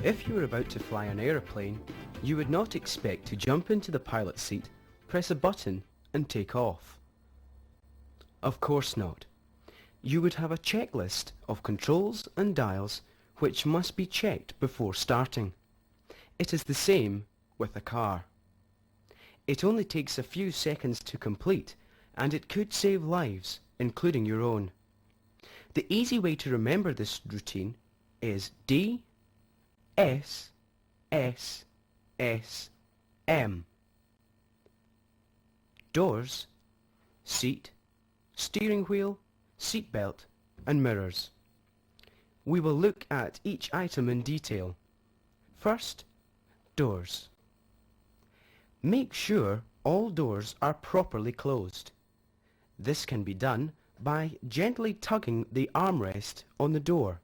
If you were about to fly an aeroplane, you would not expect to jump into the pilot's seat, press a button and take off. Of course not. You would have a checklist of controls and dials which must be checked before starting. It is the same with a car. It only takes a few seconds to complete, and it could save lives, including your own. The easy way to remember this routine is D, S, S, S, M. Doors, seat, steering wheel, seat belt, and mirrors. We will look at each item in detail. First, doors. Make sure all doors are properly closed. This can be done by gently tugging the armrest on the door.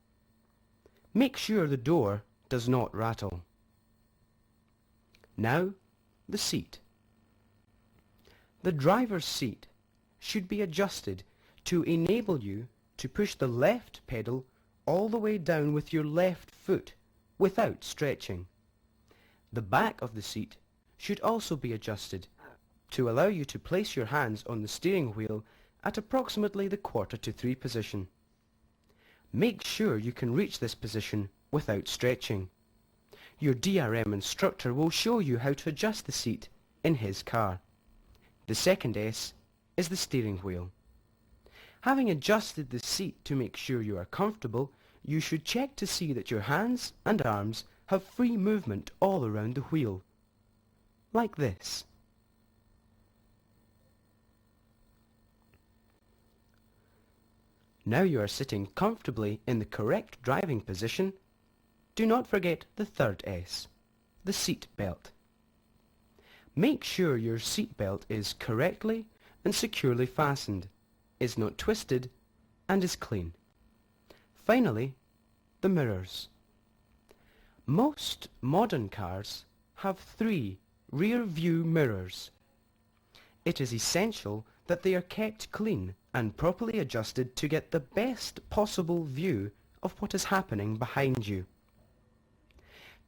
Make sure the door does not rattle. Now, the seat. The driver's seat should be adjusted to enable you to push the left pedal all the way down with your left foot without stretching. The back of the seat should also be adjusted to allow you to place your hands on the steering wheel at approximately the 2:45 position. Make sure you can reach this position without stretching. Your DRM instructor will show you how to adjust the seat in his car. The second S is the steering wheel. Having adjusted the seat to make sure you are comfortable, you should check to see that your hands and arms have free movement all around the wheel, like this. Now you are sitting comfortably in the correct driving position. Do not forget the third S, the seat belt. Make sure your seat belt is correctly and securely fastened, is not twisted, and is clean. Finally, the mirrors. Most modern cars have 3 rear view mirrors. It is essential that they are kept clean and properly adjusted to get the best possible view of what is happening behind you.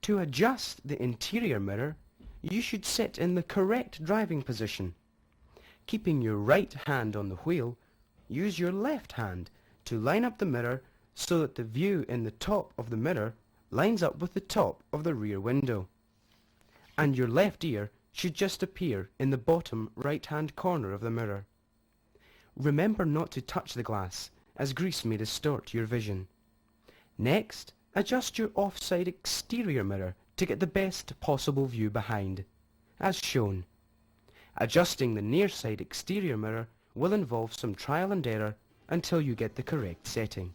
To adjust the interior mirror, you should sit in the correct driving position. Keeping your right hand on the wheel, use your left hand to line up the mirror so that the view in the top of the mirror lines up with the top of the rear window. And your left ear should just appear in the bottom right-hand corner of the mirror. Remember not to touch the glass, as grease may distort your vision. Next, adjust your offside exterior mirror to get the best possible view behind, as shown. Adjusting the near side exterior mirror will involve some trial and error until you get the correct setting.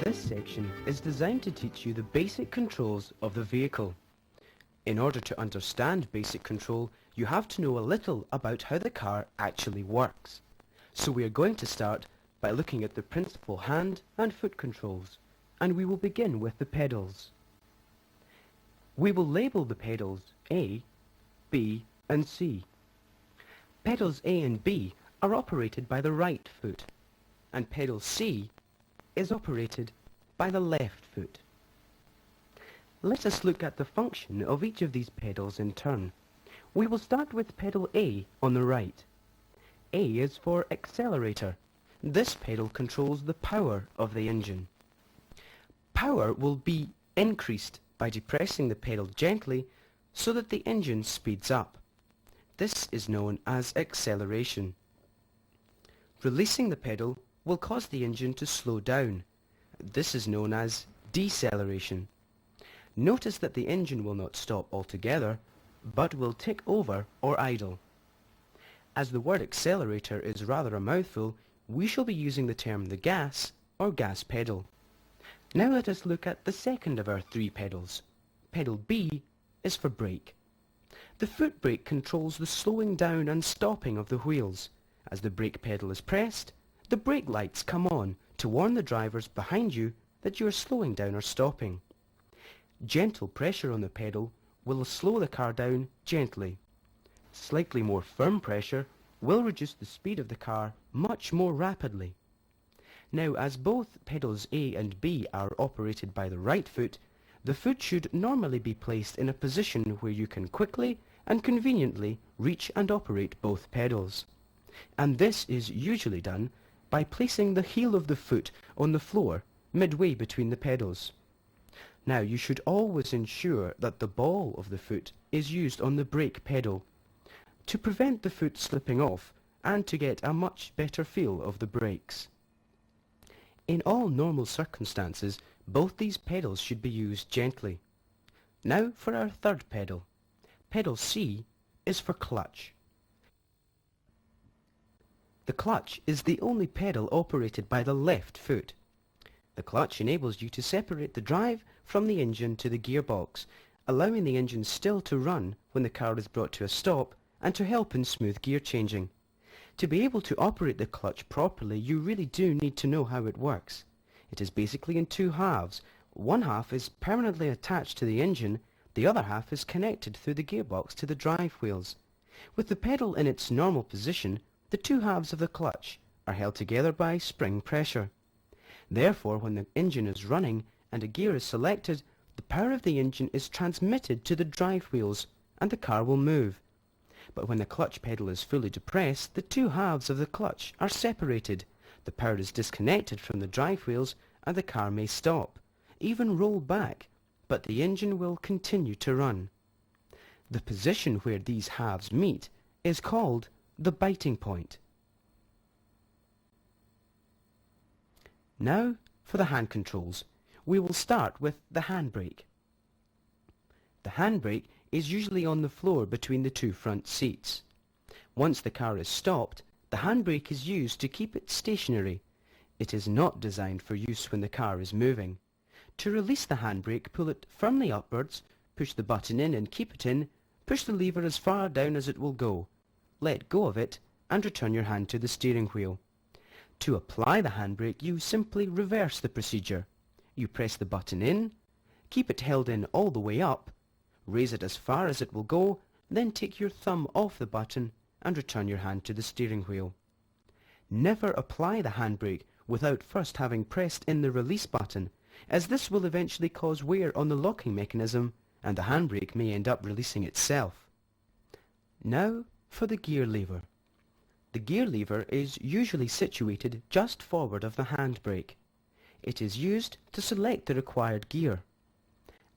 This section is designed to teach you the basic controls of the vehicle. In order to understand basic control, you have to know a little about how the car actually works. So we are going to start by looking at the principal hand and foot controls, and we will begin with the pedals. We will label the pedals A, B, and C. Pedals A and B are operated by the right foot, and pedal C is operated by the left foot. Let us look at the function of each of these pedals in turn. We will start with pedal A on the right. A is for accelerator. This pedal controls the power of the engine. Power will be increased by depressing the pedal gently so that the engine speeds up. This is known as acceleration. Releasing the pedal will cause the engine to slow down. This is known as deceleration. Notice that the engine will not stop altogether, but will tick over or idle. As the word accelerator is rather a mouthful, we shall be using the term the gas or gas pedal. Now let us look at the second of our 3 pedals. Pedal B is for brake. The foot brake controls the slowing down and stopping of the wheels. As the brake pedal is pressed, the brake lights come on to warn the drivers behind you that you are slowing down or stopping. Gentle pressure on the pedal will slow the car down gently. Slightly more firm pressure will reduce the speed of the car much more rapidly. Now, as both pedals A and B are operated by the right foot, the foot should normally be placed in a position where you can quickly and conveniently reach and operate both pedals. And this is usually done by placing the heel of the foot on the floor midway between the pedals. Now, you should always ensure that the ball of the foot is used on the brake pedal to prevent the foot slipping off and to get a much better feel of the brakes. In all normal circumstances, both these pedals should be used gently. Now for our third pedal. Pedal C is for clutch. The clutch is the only pedal operated by the left foot. The clutch enables you to separate the drive from the engine to the gearbox, allowing the engine still to run when the car is brought to a stop and to help in smooth gear changing. To be able to operate the clutch properly, you really do need to know how it works. It is basically in two halves. One half is permanently attached to the engine, the other half is connected through the gearbox to the drive wheels. With the pedal in its normal position, the two halves of the clutch are held together by spring pressure. Therefore, when the engine is running and a gear is selected, the power of the engine is transmitted to the drive wheels and the car will move. But when the clutch pedal is fully depressed, the two halves of the clutch are separated. The power is disconnected from the drive wheels and the car may stop, even roll back, but the engine will continue to run. The position where these halves meet is called the biting point. Now for the hand controls. We will start with the handbrake. The handbrake is usually on the floor between the two front seats. Once the car is stopped, the handbrake is used to keep it stationary. It is not designed for use when the car is moving. To release the handbrake, pull it firmly upwards, push the button in and keep it in, push the lever as far down as it will go. Let go of it and return your hand to the steering wheel. To apply the handbrake, you simply reverse the procedure. You press the button in, keep it held in all the way up, raise it as far as it will go, then take your thumb off the button and return your hand to the steering wheel. Never apply the handbrake without first having pressed in the release button, as this will eventually cause wear on the locking mechanism and the handbrake may end up releasing itself. Now for the gear lever. The gear lever is usually situated just forward of the handbrake. It is used to select the required gear.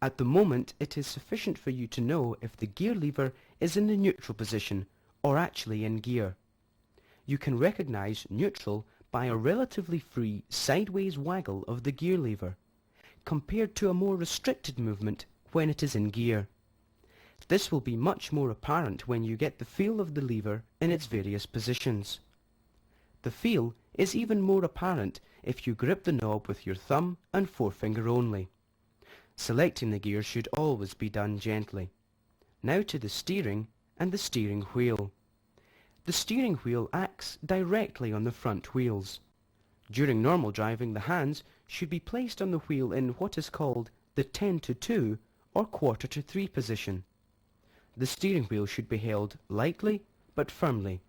At the moment, it is sufficient for you to know if the gear lever is in the neutral position or actually in gear. You can recognize neutral by a relatively free sideways waggle of the gear lever, compared to a more restricted movement when it is in gear. This will be much more apparent when you get the feel of the lever in its various positions. The feel is even more apparent if you grip the knob with your thumb and forefinger only. Selecting the gear should always be done gently. Now to the steering and the steering wheel. The steering wheel acts directly on the front wheels. During normal driving, the hands should be placed on the wheel in what is called the 10-to-2 or quarter-to-3 position. The steering wheel should be held lightly but firmly.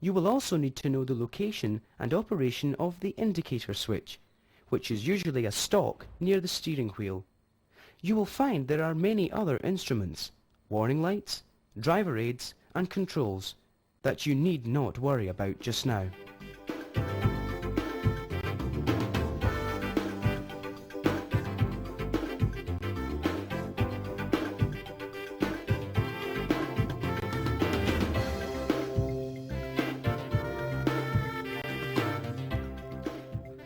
You will also need to know the location and operation of the indicator switch, which is usually a stalk near the steering wheel. You will find there are many other instruments, warning lights, driver aids and controls, that you need not worry about just now.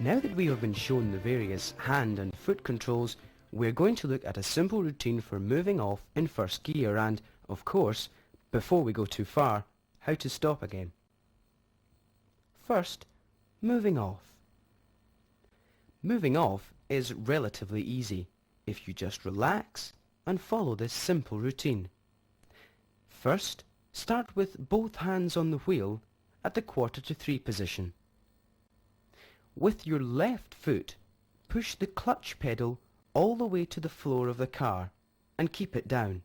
Now that we have been shown the various hand and foot controls, we're going to look at a simple routine for moving off in first gear and, of course, before we go too far, how to stop again. First, moving off. Moving off is relatively easy if you just relax and follow this simple routine. First, start with both hands on the wheel at the quarter-to-3 position. With your left foot, push the clutch pedal all the way to the floor of the car and keep it down.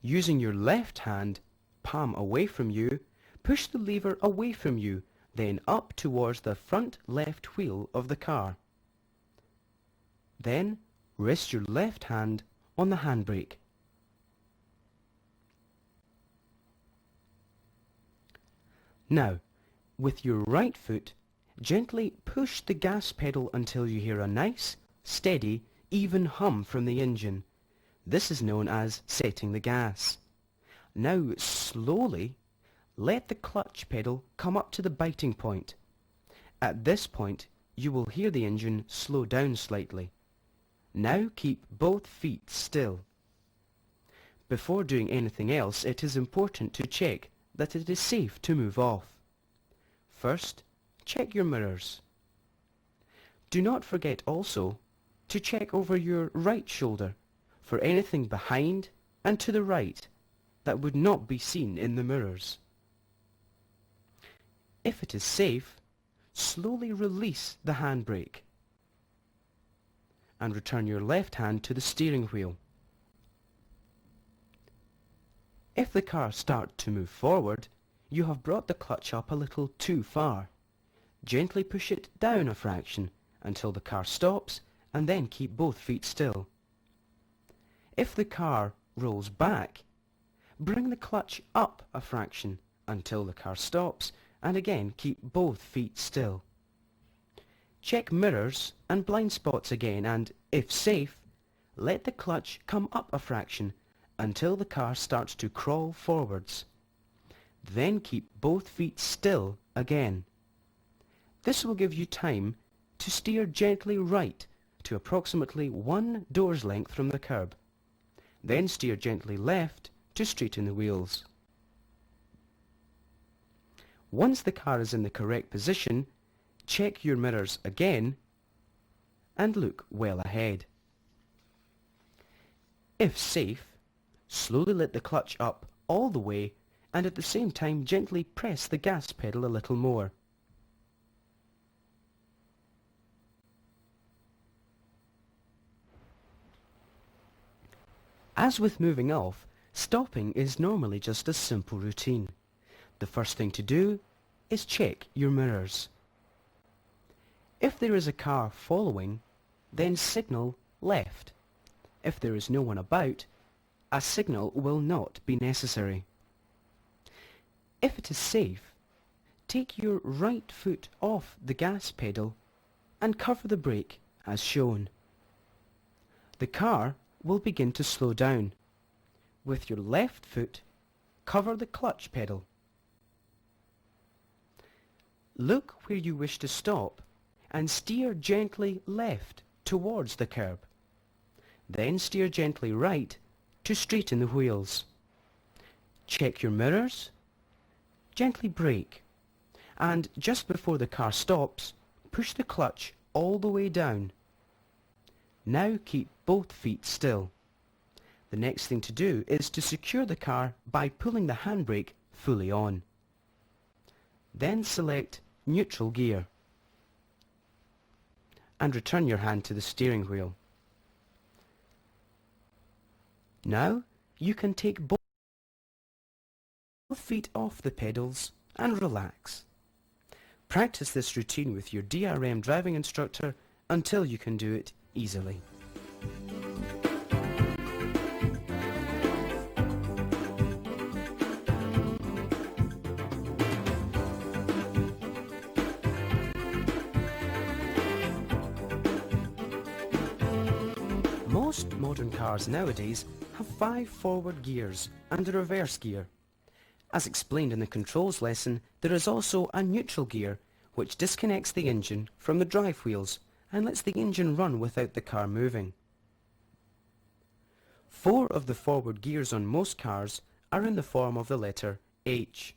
Using your left hand, palm away from you, push the lever away from you, then up towards the front left wheel of the car. Then rest your left hand on the handbrake. Now, with your right foot, gently push the gas pedal until you hear a nice, steady, even hum from the engine. This is known as setting the gas. Now slowly let the clutch pedal come up to the biting point. At this point you will hear the engine slow down slightly. Now keep both feet still. Before doing anything else, it is important to check that it is safe to move off. First, check your mirrors. Do not forget also to check over your right shoulder for anything behind and to the right that would not be seen in the mirrors. If it is safe, slowly release the handbrake and return your left hand to the steering wheel. If the car starts to move forward, you have brought the clutch up a little too far. Gently push it down a fraction until the car stops and then keep both feet still. If the car rolls back, bring the clutch up a fraction until the car stops and again keep both feet still. Check mirrors and blind spots again and, if safe, let the clutch come up a fraction until the car starts to crawl forwards. Then keep both feet still again. This will give you time to steer gently right to approximately 1 door's length from the curb. Then steer gently left to straighten the wheels. Once the car is in the correct position, check your mirrors again and look well ahead. If safe, slowly let the clutch up all the way and at the same time gently press the gas pedal a little more. As with moving off, stopping is normally just a simple routine. The first thing to do is check your mirrors. If there is a car following, then signal left. If there is no one about, a signal will not be necessary. If it is safe, take your right foot off the gas pedal and cover the brake as shown. The car will begin to slow down. With your left foot, cover the clutch pedal. Look where you wish to stop and steer gently left towards the curb. Then steer gently right to straighten the wheels. Check your mirrors, gently brake, and just before the car stops, push the clutch all the way down. Now keep both feet still. The next thing to do is to secure the car by pulling the handbrake fully on. Then select neutral gear and return your hand to the steering wheel. Now you can take both feet off the pedals and relax. Practice this routine with your DRM driving instructor until you can do it easily. Most modern cars nowadays have 5 forward gears and a reverse gear. As explained in the controls lesson, there is also a neutral gear which disconnects the engine from the drive wheels and lets the engine run without the car moving. 4 of the forward gears on most cars are in the form of the letter H.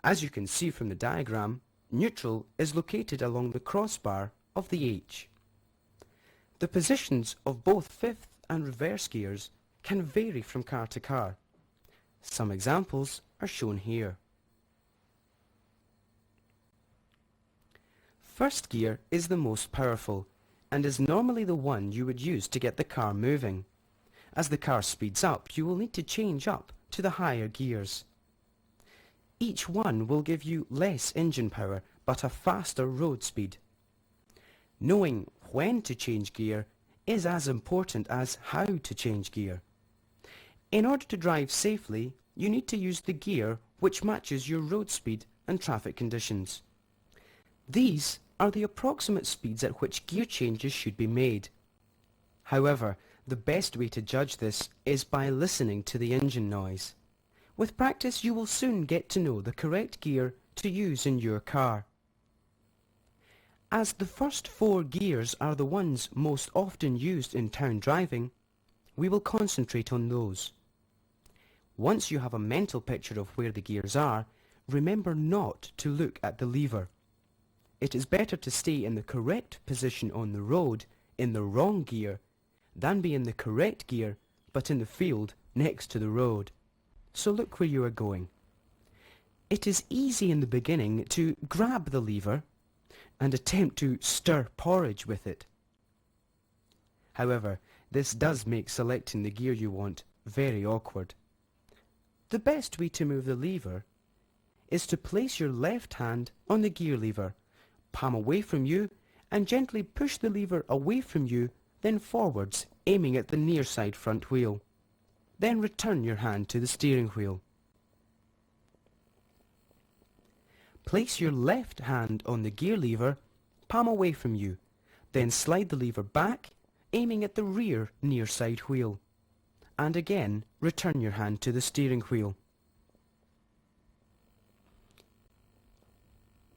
As you can see from the diagram, neutral is located along the crossbar of the H. The positions of both fifth and reverse gears can vary from car to car. Some examples are shown here. First gear is the most powerful and is normally the one you would use to get the car moving. As the car speeds up, you will need to change up to the higher gears. Each one will give you less engine power, but a faster road speed. Knowing when to change gear is as important as how to change gear. In order to drive safely, you need to use the gear which matches your road speed and traffic conditions. These are the approximate speeds at which gear changes should be made. However, the best way to judge this is by listening to the engine noise. With practice, you will soon get to know the correct gear to use in your car. As the first 4 gears are the ones most often used in town driving, we will concentrate on those. Once you have a mental picture of where the gears are, remember not to look at the lever. It is better to stay in the correct position on the road in the wrong gear than be in the correct gear but in the field next to the road. So look where you are going. It is easy in the beginning to grab the lever and attempt to stir porridge with it. However, this does make selecting the gear you want very awkward. The best way to move the lever is to place your left hand on the gear lever, palm away from you, and gently push the lever away from you, then forwards, aiming at the near side front wheel. Then return your hand to the steering wheel. Place your left hand on the gear lever, palm away from you, then slide the lever back, aiming at the rear near side wheel. And again, return your hand to the steering wheel.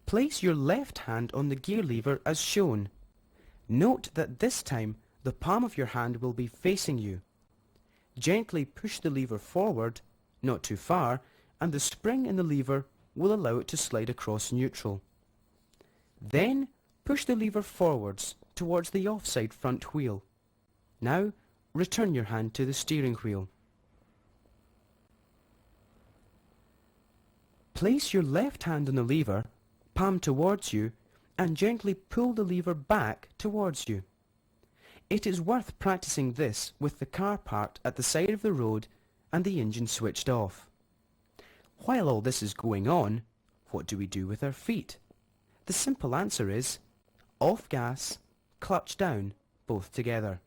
Place your left hand on the gear lever as shown. Note that this time the palm of your hand will be facing you. Gently push the lever forward, not too far, and the spring in the lever will allow it to slide across neutral. Then push the lever forwards towards the offside front wheel. Now return your hand to the steering wheel. Place your left hand on the lever, palm towards you, and gently pull the lever back towards you. It is worth practicing this with the car parked at the side of the road and the engine switched off. While all this is going on, what do we do with our feet? The simple answer is off gas, clutch down, both together.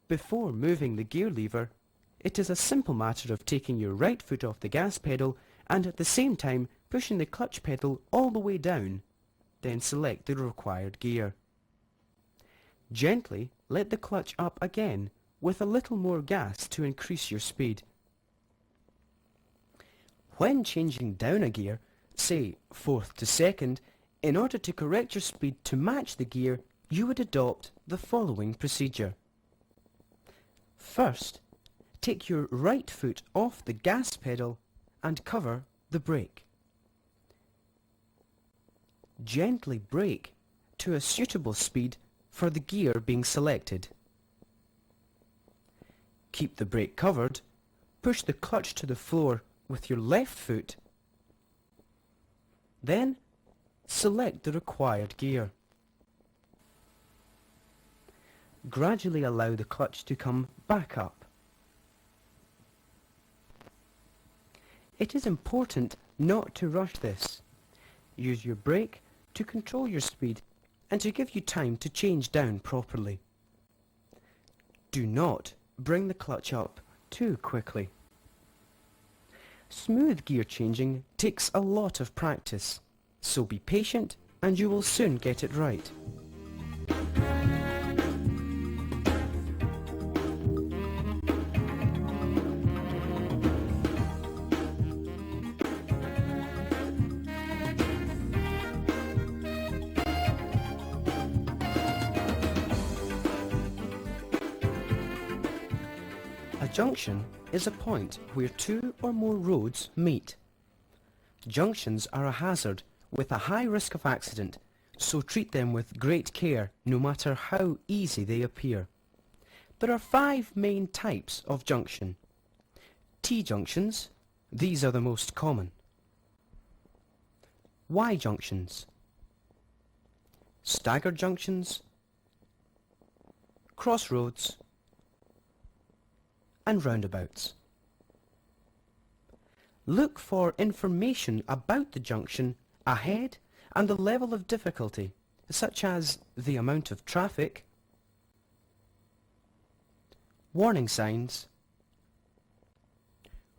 Before moving the gear lever, it is a simple matter of taking your right foot off the gas pedal and at the same time pushing the clutch pedal all the way down, then select the required gear. Gently let the clutch up again with a little more gas to increase your speed. When changing down a gear, say 4th to 2nd, in order to correct your speed to match the gear, you would adopt the following procedure. First, take your right foot off the gas pedal and cover the brake. Gently brake to a suitable speed for the gear being selected. Keep the brake covered, push the clutch to the floor with your left foot, then select the required gear. Gradually allow the clutch to come back up. It is important not to rush this. Use your brake to control your speed and to give you time to change down properly. Do not bring the clutch up too quickly. Smooth gear changing takes a lot of practice, so be patient and you will soon get it right. A junction is a point where 2 or more roads meet. Junctions are a hazard with a high risk of accident, so treat them with great care no matter how easy they appear. There are 5 main types of junction. T-junctions, these are the most common. Y-junctions, staggered junctions, crossroads, and roundabouts. Look for information about the junction ahead and the level of difficulty, such as the amount of traffic, warning signs,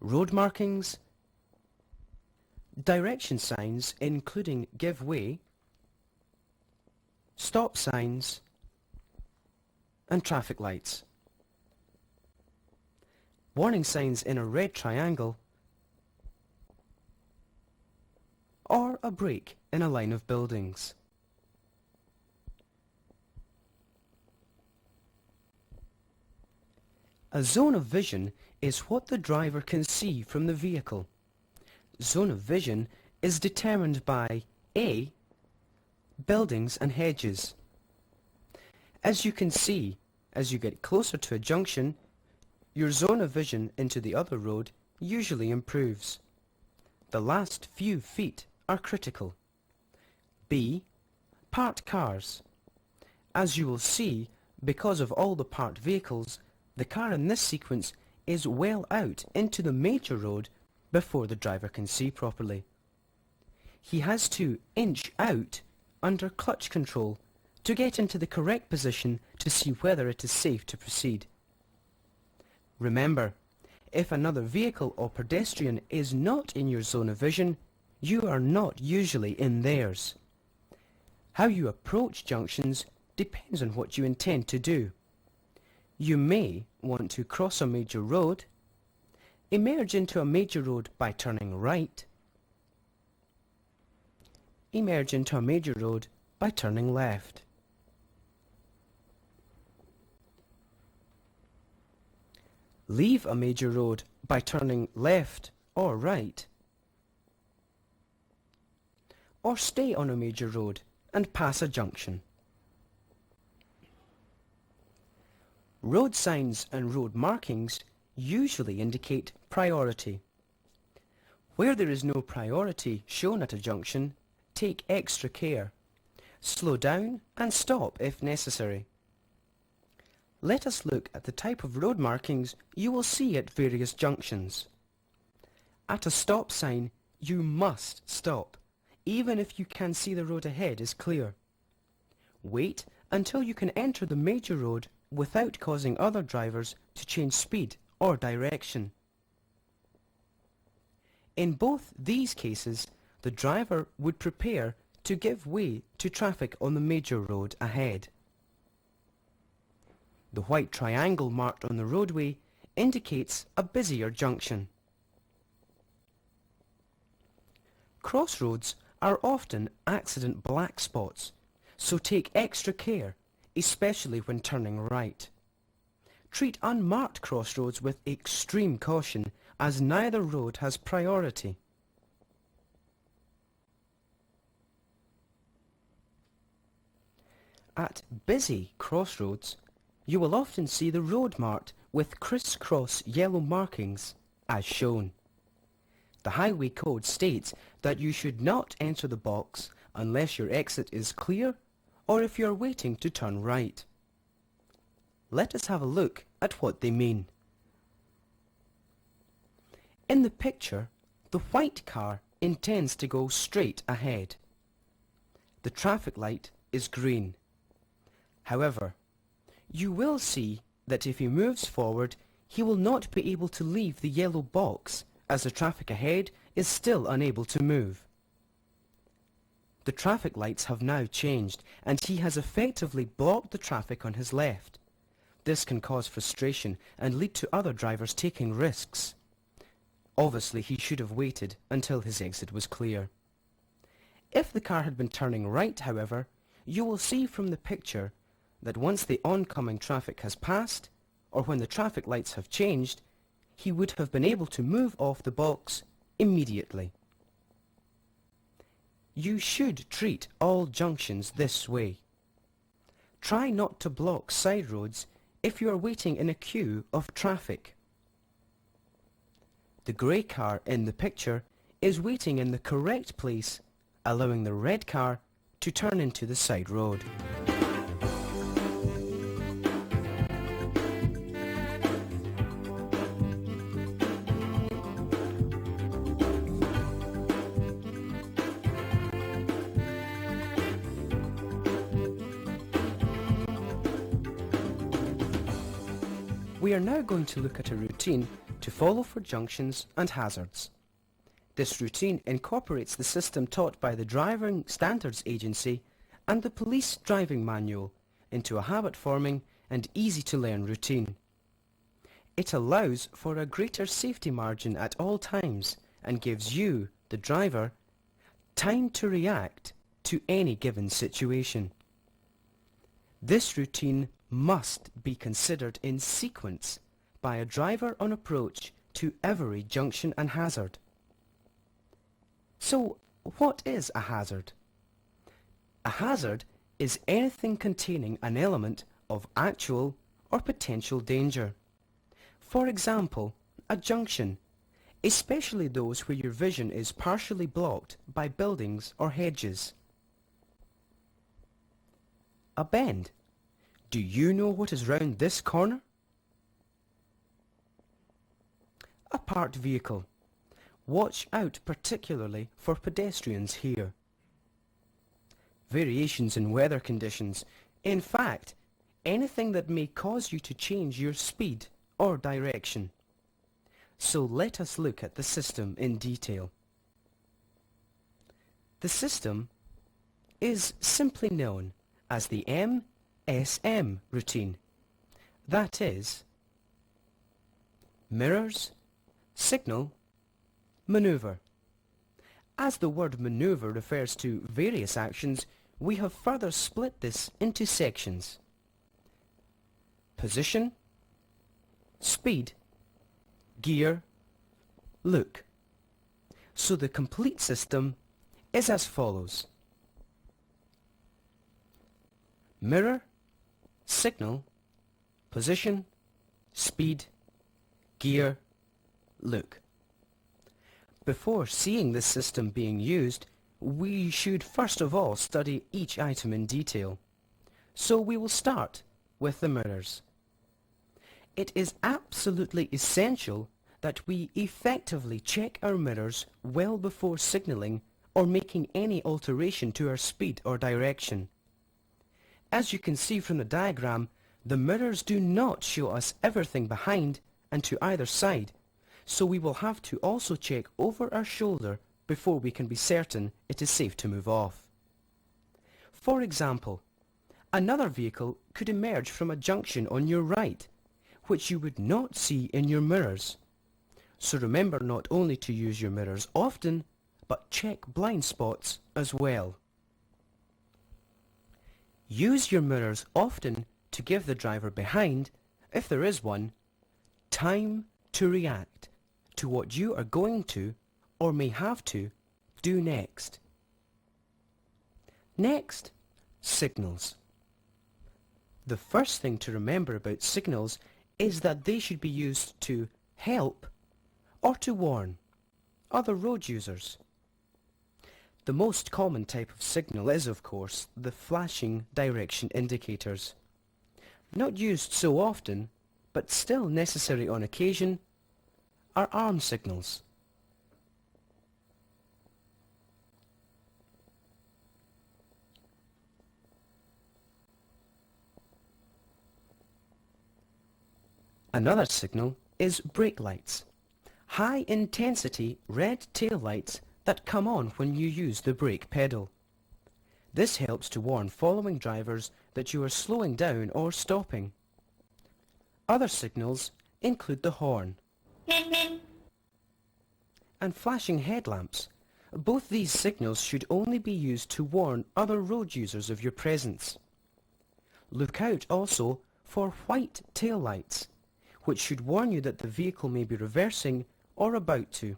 road markings, direction signs including give way, stop signs, and traffic lights. Warning signs in a red triangle or a break in a line of buildings. A zone of vision is what the driver can see from the vehicle. Zone of vision is determined by A. Buildings and hedges. As you can see, as you get closer to a junction, your zone of vision into the other road usually improves. The last few feet are critical. B. Parked cars. As you will see, because of all the parked vehicles, the car in this sequence is well out into the major road before the driver can see properly. He has to inch out under clutch control to get into the correct position to see whether it is safe to proceed. Remember, if another vehicle or pedestrian is not in your zone of vision, you are not usually in theirs. How you approach junctions depends on what you intend to do. You may want to cross a major road, emerge into a major road by turning right, emerge into a major road by turning left. Leave a major road by turning left or right, or stay on a major road and pass a junction. Road signs and road markings usually indicate priority. Where there is no priority shown at a junction, take extra care. Slow down and stop if necessary. Let us look at the type of road markings you will see at various junctions. At a stop sign, you must stop, even if you can see the road ahead is clear. Wait until you can enter the major road without causing other drivers to change speed or direction. In both these cases, the driver would prepare to give way to traffic on the major road ahead. The white triangle marked on the roadway indicates a busier junction. Crossroads are often accident black spots, so take extra care, especially when turning right. Treat unmarked crossroads with extreme caution, as neither road has priority. At busy crossroads, you will often see the road marked with criss-cross yellow markings, as shown. The highway code states that you should not enter the box unless your exit is clear or if you are waiting to turn right. Let us have a look at what they mean. In the picture, the white car intends to go straight ahead. The traffic light is green. However, you will see that if he moves forward, he will not be able to leave the yellow box as the traffic ahead is still unable to move. The traffic lights have now changed and he has effectively blocked the traffic on his left. This can cause frustration and lead to other drivers taking risks. Obviously, he should have waited until his exit was clear. If the car had been turning right, however, you will see from the picture that once the oncoming traffic has passed, or when the traffic lights have changed, he would have been able to move off the box immediately. You should treat all junctions this way. Try not to block side roads if you are waiting in a queue of traffic. The grey car in the picture is waiting in the correct place, allowing the red car to turn into the side road. We are now going to look at a routine to follow for junctions and hazards. This routine incorporates the system taught by the Driving Standards Agency and the Police Driving Manual into a habit-forming and easy-to-learn routine. It allows for a greater safety margin at all times and gives you, the driver, time to react to any given situation. This routine must be considered in sequence by a driver on approach to every junction and hazard. So, what is a hazard? A hazard is anything containing an element of actual or potential danger. For example, a junction, especially those where your vision is partially blocked by buildings or hedges. A bend. Do you know what is round this corner? A parked vehicle. Watch out particularly for pedestrians here. Variations in weather conditions. In fact, anything that may cause you to change your speed or direction. So let us look at the system in detail. The system is simply known as the MSM routine. That is, mirrors, signal, maneuver. As the word maneuver refers to various actions, we have further split this into sections. Position, speed, gear, look. So the complete system is as follows. Mirror, signal, position, speed, gear, look. Before seeing this system being used, we should first of all study each item in detail. So we will start with the mirrors. It is absolutely essential that we effectively check our mirrors well before signalling or making any alteration to our speed or direction. As you can see from the diagram, the mirrors do not show us everything behind and to either side, so we will have to also check over our shoulder before we can be certain it is safe to move off. For example, another vehicle could emerge from a junction on your right, which you would not see in your mirrors. So remember not only to use your mirrors often, but check blind spots as well. Use your mirrors often to give the driver behind, if there is one, time to react to what you are going to, or may have to, do next. Next, signals. The first thing to remember about signals is that they should be used to help or to warn other road users. The most common type of signal is, of course, the flashing direction indicators. Not used so often, but still necessary on occasion, are arm signals. Another signal is brake lights, high-intensity red tail lights that come on when you use the brake pedal. This helps to warn following drivers that you are slowing down or stopping. Other signals include the horn and flashing headlamps. Both these signals should only be used to warn other road users of your presence. Look out also for white tail lights, which should warn you that the vehicle may be reversing or about to.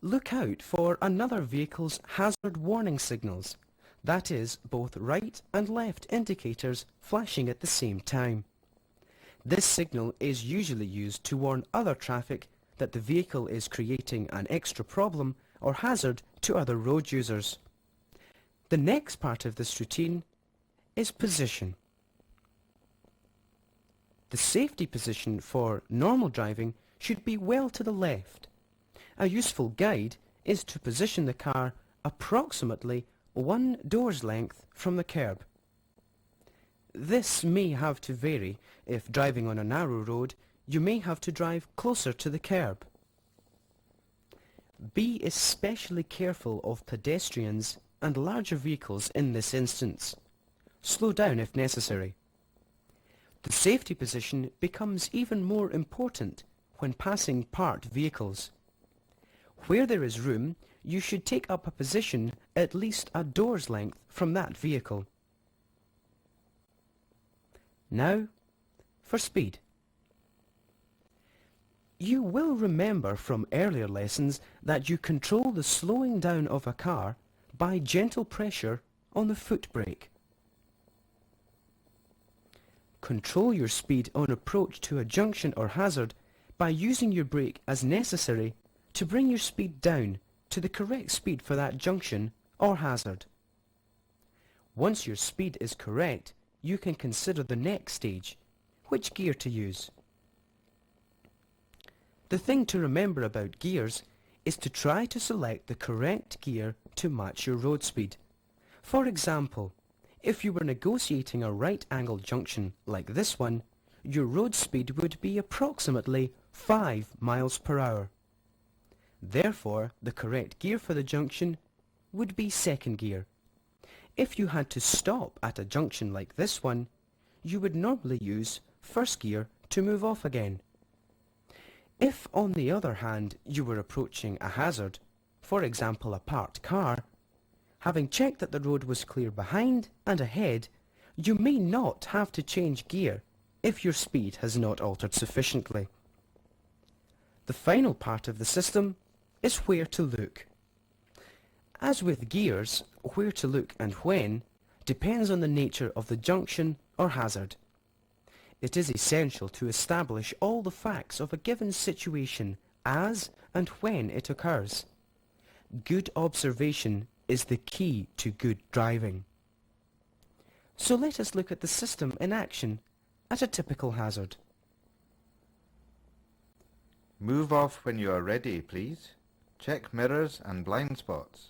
Look out for another vehicle's hazard warning signals, that is, both right and left indicators flashing at the same time. This signal is usually used to warn other traffic that the vehicle is creating an extra problem or hazard to other road users. The next part of this routine is position. The safety position for normal driving should be well to the left. A useful guide is to position the car approximately one door's length from the curb. This may have to vary. If driving on a narrow road, you may have to drive closer to the curb. Be especially careful of pedestrians and larger vehicles in this instance. Slow down if necessary. The safety position becomes even more important when passing parked vehicles. Where there is room, you should take up a position at least a door's length from that vehicle. Now, for speed. You will remember from earlier lessons that you control the slowing down of a car by gentle pressure on the foot brake. Control your speed on approach to a junction or hazard by using your brake as necessary to bring your speed down to the correct speed for that junction or hazard. Once your speed is correct, you can consider the next stage, which gear to use. The thing to remember about gears is to try to select the correct gear to match your road speed. For example, if you were negotiating a right-angled junction like this one, your road speed would be approximately 5 miles per hour. Therefore, the correct gear for the junction would be second gear. If you had to stop at a junction like this one, you would normally use first gear to move off again. If, on the other hand, you were approaching a hazard, for example a parked car, having checked that the road was clear behind and ahead, you may not have to change gear if your speed has not altered sufficiently. The final part of the system is where to look. As with gears, where to look and when depends on the nature of the junction or hazard. It is essential to establish all the facts of a given situation as and when it occurs. Good observation is the key to good driving. So let us look at the system in action at a typical hazard. Move off when you are ready, please. Check mirrors and blind spots.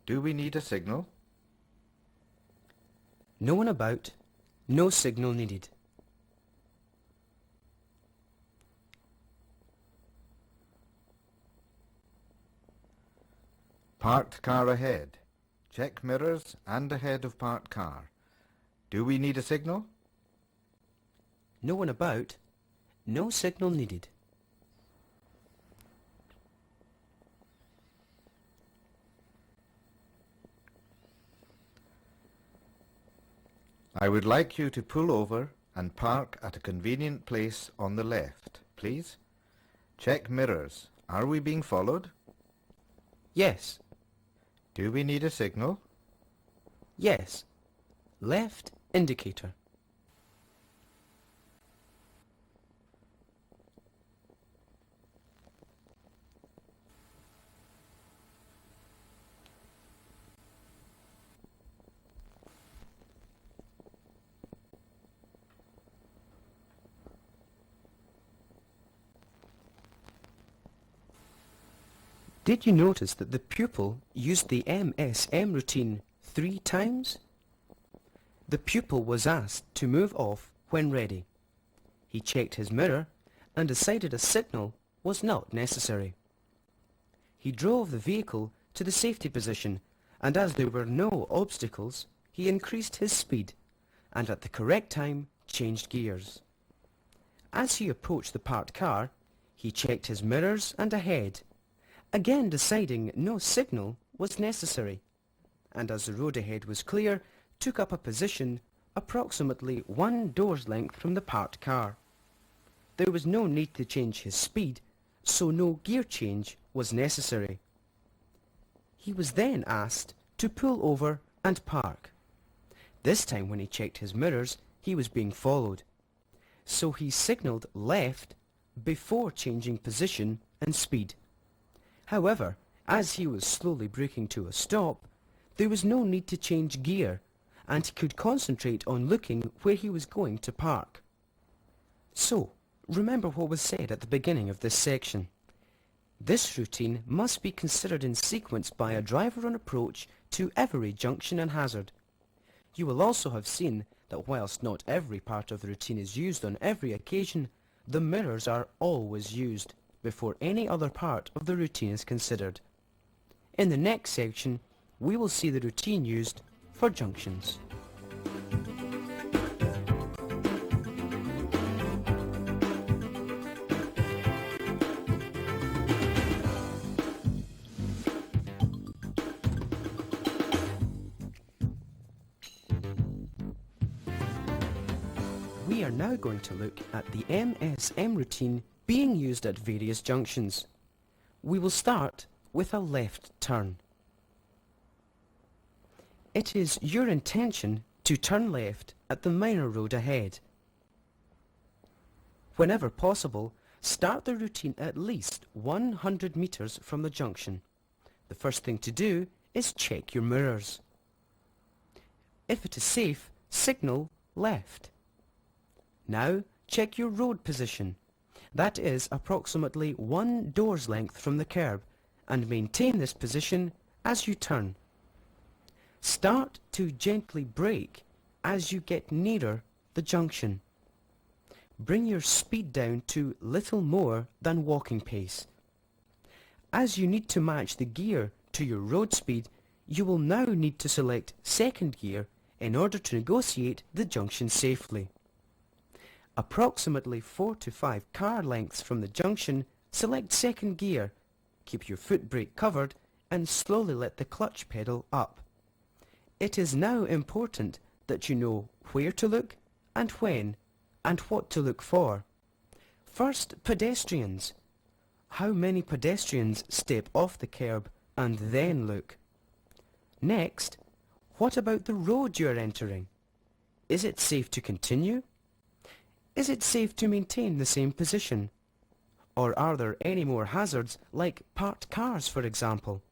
Do we need a signal? No one about, no signal needed. Parked car ahead. Check mirrors and ahead of parked car. Do we need a signal? No one about, no signal needed. I would like you to pull over and park at a convenient place on the left, please. Check mirrors. Are we being followed? Yes. Do we need a signal? Yes. Left indicator. Did you notice that the pupil used the MSM routine 3 times? The pupil was asked to move off when ready. He checked his mirror and decided a signal was not necessary. He drove the vehicle to the safety position, and as there were no obstacles, he increased his speed and at the correct time changed gears. As he approached the parked car, he checked his mirrors and ahead, again deciding no signal was necessary, and as the road ahead was clear, took up a position approximately 1 door's length from the parked car. There was no need to change his speed, so no gear change was necessary. He was then asked to pull over and park. This time when he checked his mirrors, he was being followed, so he signalled left before changing position and speed. However, as he was slowly braking to a stop, there was no need to change gear, and he could concentrate on looking where he was going to park. So, remember what was said at the beginning of this section. This routine must be considered in sequence by a driver on approach to every junction and hazard. You will also have seen that whilst not every part of the routine is used on every occasion, the mirrors are always used before any other part of the routine is considered. In the next section, we will see the routine used for junctions. We are now going to look at the MSM routine being used at various junctions. We will start with a left turn. It is your intention to turn left at the minor road ahead. Whenever possible, start the routine at least 100 meters from the junction. The first thing to do is check your mirrors. If it is safe, signal left. Now check your road position. That is approximately 1 door's length from the curb, and maintain this position as you turn. Start to gently brake as you get nearer the junction. Bring your speed down to little more than walking pace. As you need to match the gear to your road speed, you will now need to select second gear in order to negotiate the junction safely. Approximately 4 to 5 car lengths from the junction, select second gear, keep your foot brake covered, and slowly let the clutch pedal up. It is now important that you know where to look and when, and what to look for. First, pedestrians. How many pedestrians step off the curb and then look? Next, what about the road you are entering? Is it safe to continue? Is it safe to maintain the same position? Or are there any more hazards, like parked cars, for example?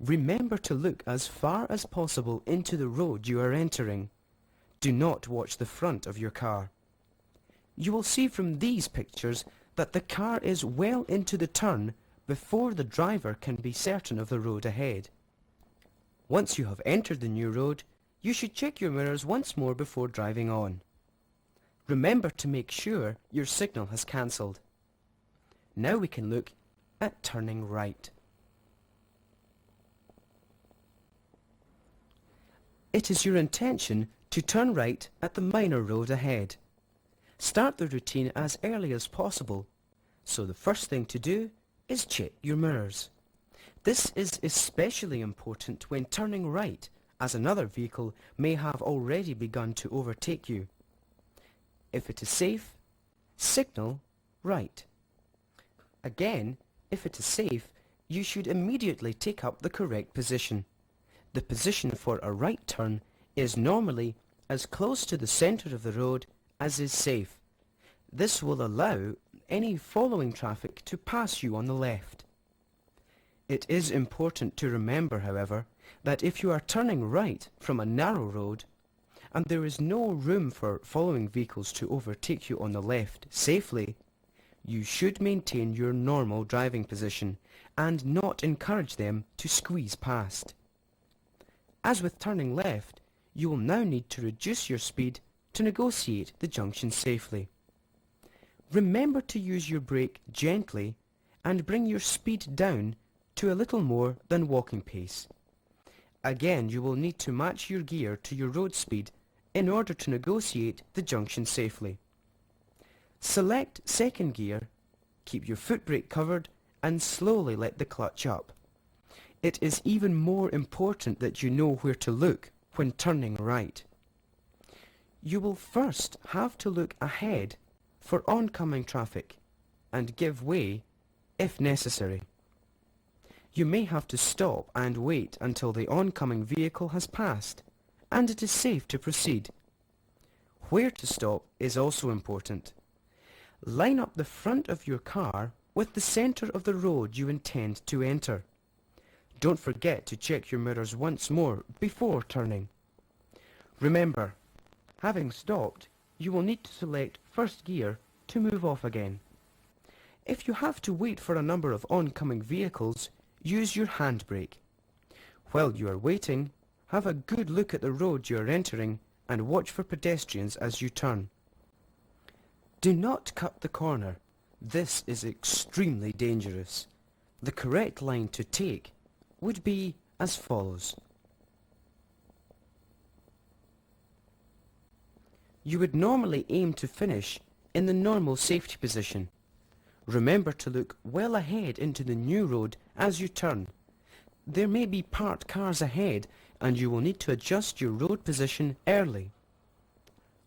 Remember to look as far as possible into the road you are entering. Do not watch the front of your car. You will see from these pictures that the car is well into the turn before the driver can be certain of the road ahead. Once you have entered the new road, you should check your mirrors once more before driving on. Remember to make sure your signal has cancelled. Now we can look at turning right. It is your intention to turn right at the minor road ahead. Start the routine as early as possible, so the first thing to do is check your mirrors. This is especially important when turning right, as another vehicle may have already begun to overtake you. If it is safe, signal right. Again, if it is safe, you should immediately take up the correct position. The position for a right turn is normally as close to the centre of the road as is safe. This will allow any following traffic to pass you on the left. It is important to remember, however, that if you are turning right from a narrow road, and there is no room for following vehicles to overtake you on the left safely, you should maintain your normal driving position and not encourage them to squeeze past. As with turning left, you will now need to reduce your speed to negotiate the junction safely. Remember to use your brake gently and bring your speed down to a little more than walking pace. Again, you will need to match your gear to your road speed in order to negotiate the junction safely. Select second gear, keep your foot brake covered, and slowly let the clutch up. It is even more important that you know where to look when turning right. You will first have to look ahead for oncoming traffic and give way if necessary. You may have to stop and wait until the oncoming vehicle has passed and it is safe to proceed. Where to stop is also important. Line up the front of your car with the centre of the road you intend to enter. Don't forget to check your mirrors once more before turning. Remember, having stopped, you will need to select first gear to move off again. If you have to wait for a number of oncoming vehicles, use your handbrake. While you are waiting, have a good look at the road you are entering and watch for pedestrians as you turn. Do not cut the corner. This is extremely dangerous. The correct line to take would be as follows. You would normally aim to finish in the normal safety position. Remember to look well ahead into the new road as you turn. There may be parked cars ahead and you will need to adjust your road position early.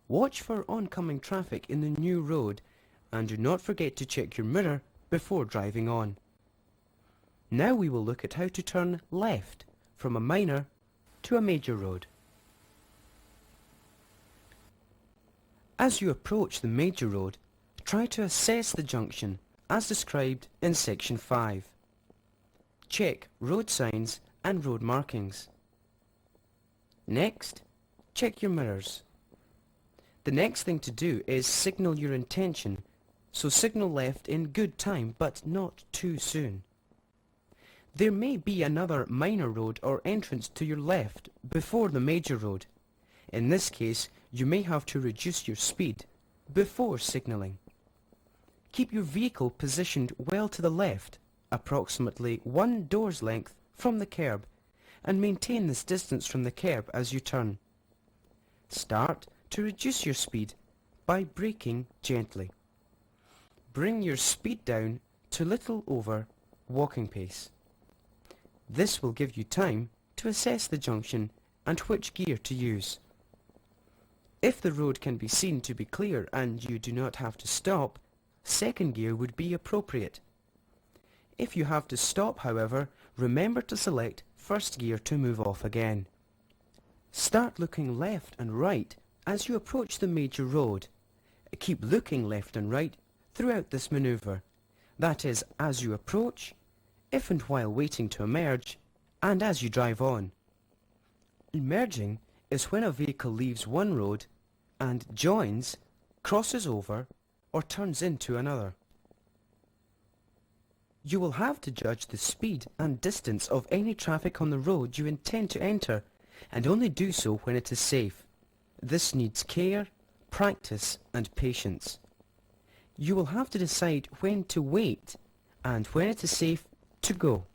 Watch for oncoming traffic in the new road and do not forget to check your mirror before driving on. Now we will look at how to turn left from a minor to a major road. As you approach the major road, try to assess the junction as described in section 5. Check road signs and road markings. Next, check your mirrors. The next thing to do is signal your intention, so signal left in good time but not too soon. There may be another minor road or entrance to your left before the major road. In this case, you may have to reduce your speed before signalling. Keep your vehicle positioned well to the left, approximately 1 door's length from the kerb, and maintain this distance from the kerb as you turn. Start to reduce your speed by braking gently. Bring your speed down to little over walking pace. This will give you time to assess the junction and which gear to use. If the road can be seen to be clear and you do not have to stop, second gear would be appropriate. If you have to stop, however, remember to select first gear to move off again. Start looking left and right as you approach the major road. Keep looking left and right throughout this manoeuvre. That is, as you approach, if and while waiting to emerge, and as you drive on. Emerging is when a vehicle leaves one road and joins, crosses over, or turns into another. You will have to judge the speed and distance of any traffic on the road you intend to enter, and only do so when it is safe. This needs care, practice, and patience. You will have to decide when to wait and when it is safe to go.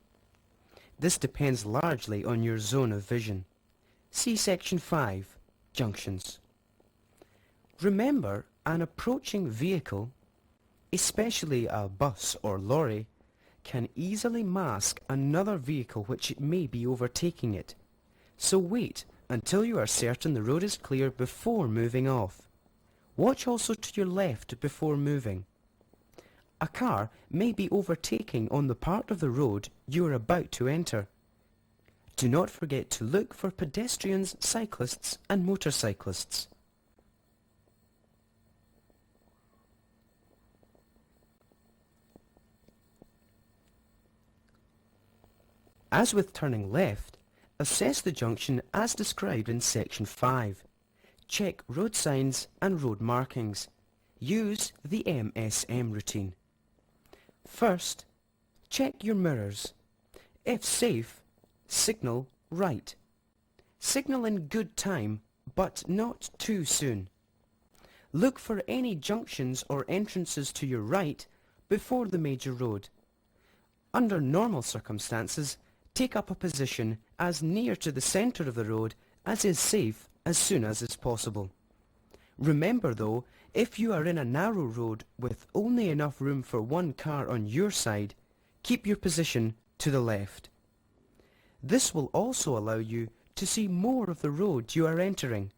This depends largely on your zone of vision. See section 5, Junctions. Remember, an approaching vehicle, especially a bus or lorry, can easily mask another vehicle which may be overtaking it. So wait until you are certain the road is clear before moving off. Watch also to your left before moving. A car may be overtaking on the part of the road you are about to enter. Do not forget to look for pedestrians, cyclists and motorcyclists. As with turning left, assess the junction as described in section 5. Check road signs and road markings. Use the MSM routine. First, check your mirrors. If safe, signal right. Signal in good time, but not too soon. Look for any junctions or entrances to your right before the major road. Under normal circumstances, take up a position as near to the centre of the road as is safe as soon as is possible. Remember though, if you are in a narrow road with only enough room for one car on your side, keep your position to the left. This will also allow you to see more of the road you are entering.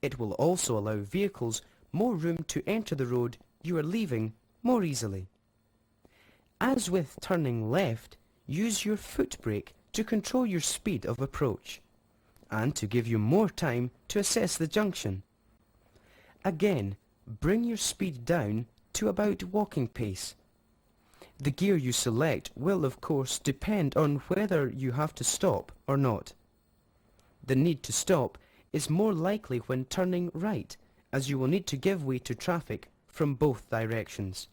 It will also allow vehicles more room to enter the road you are leaving more easily. As with turning left, use your foot brake to control your speed of approach and to give you more time to assess the junction. Again, bring your speed down to about walking pace. The gear you select will of course depend on whether you have to stop or not. The need to stop is more likely when turning right, as you will need to give way to traffic from both directions.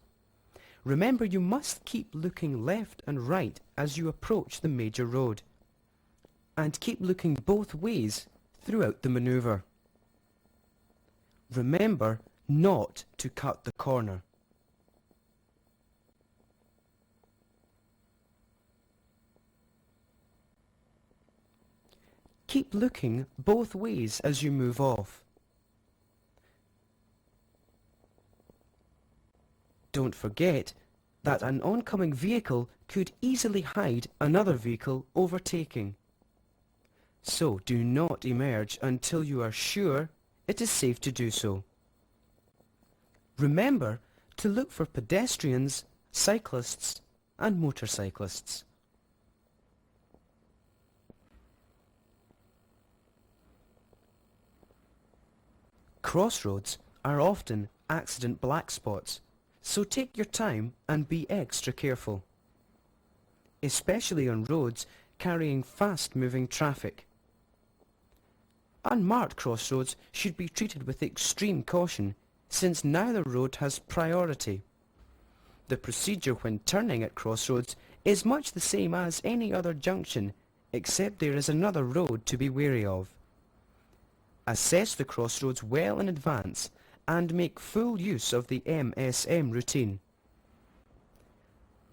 Remember, you must keep looking left and right as you approach the major road, and keep looking both ways throughout the manoeuvre. Remember not to cut the corner. Keep looking both ways as you move off. Don't forget that an oncoming vehicle could easily hide another vehicle overtaking. So do not emerge until you are sure it is safe to do so. Remember to look for pedestrians, cyclists and motorcyclists. Crossroads are often accident black spots, so take your time and be extra careful, especially on roads carrying fast-moving traffic. Unmarked crossroads should be treated with extreme caution, since neither road has priority. The procedure when turning at crossroads is much the same as any other junction, except there is another road to be wary of. Assess the crossroads well in advance and make full use of the MSM routine.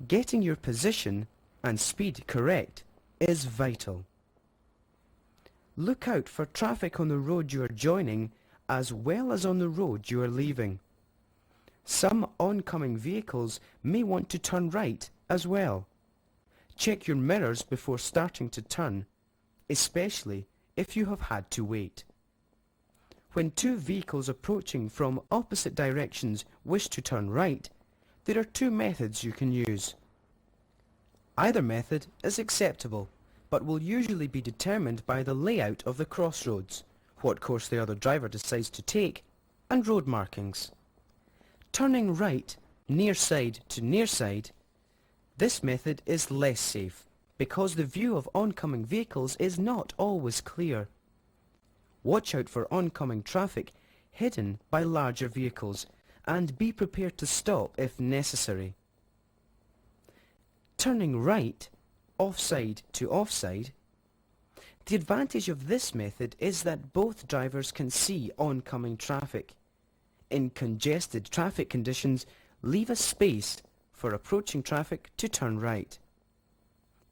Getting your position and speed correct is vital. Look out for traffic on the road you are joining as well as on the road you are leaving. Some oncoming vehicles may want to turn right as well. Check your mirrors before starting to turn, especially if you have had to wait. When two vehicles approaching from opposite directions wish to turn right, there are two methods you can use. Either method is acceptable, but will usually be determined by the layout of the crossroads, what course the other driver decides to take, and road markings. Turning right, near side to near side, this method is less safe, because the view of oncoming vehicles is not always clear. Watch out for oncoming traffic hidden by larger vehicles, and be prepared to stop if necessary. Turning right, offside to offside. The advantage of this method is that both drivers can see oncoming traffic. In congested traffic conditions, leave a space for approaching traffic to turn right.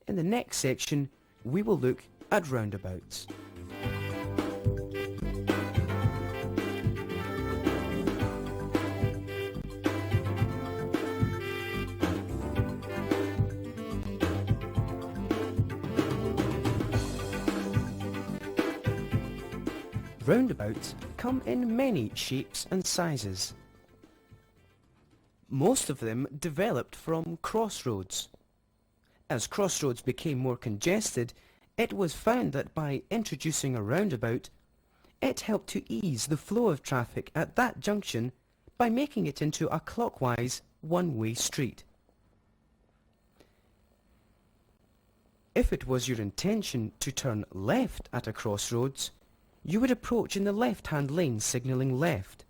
In the next section, we will look at roundabouts. Roundabouts come in many shapes and sizes. Most of them developed from crossroads. As crossroads became more congested, it was found that by introducing a roundabout, it helped to ease the flow of traffic at that junction by making it into a clockwise one-way street. If it was your intention to turn left at a crossroads, you would approach in the left-hand lane signalling left.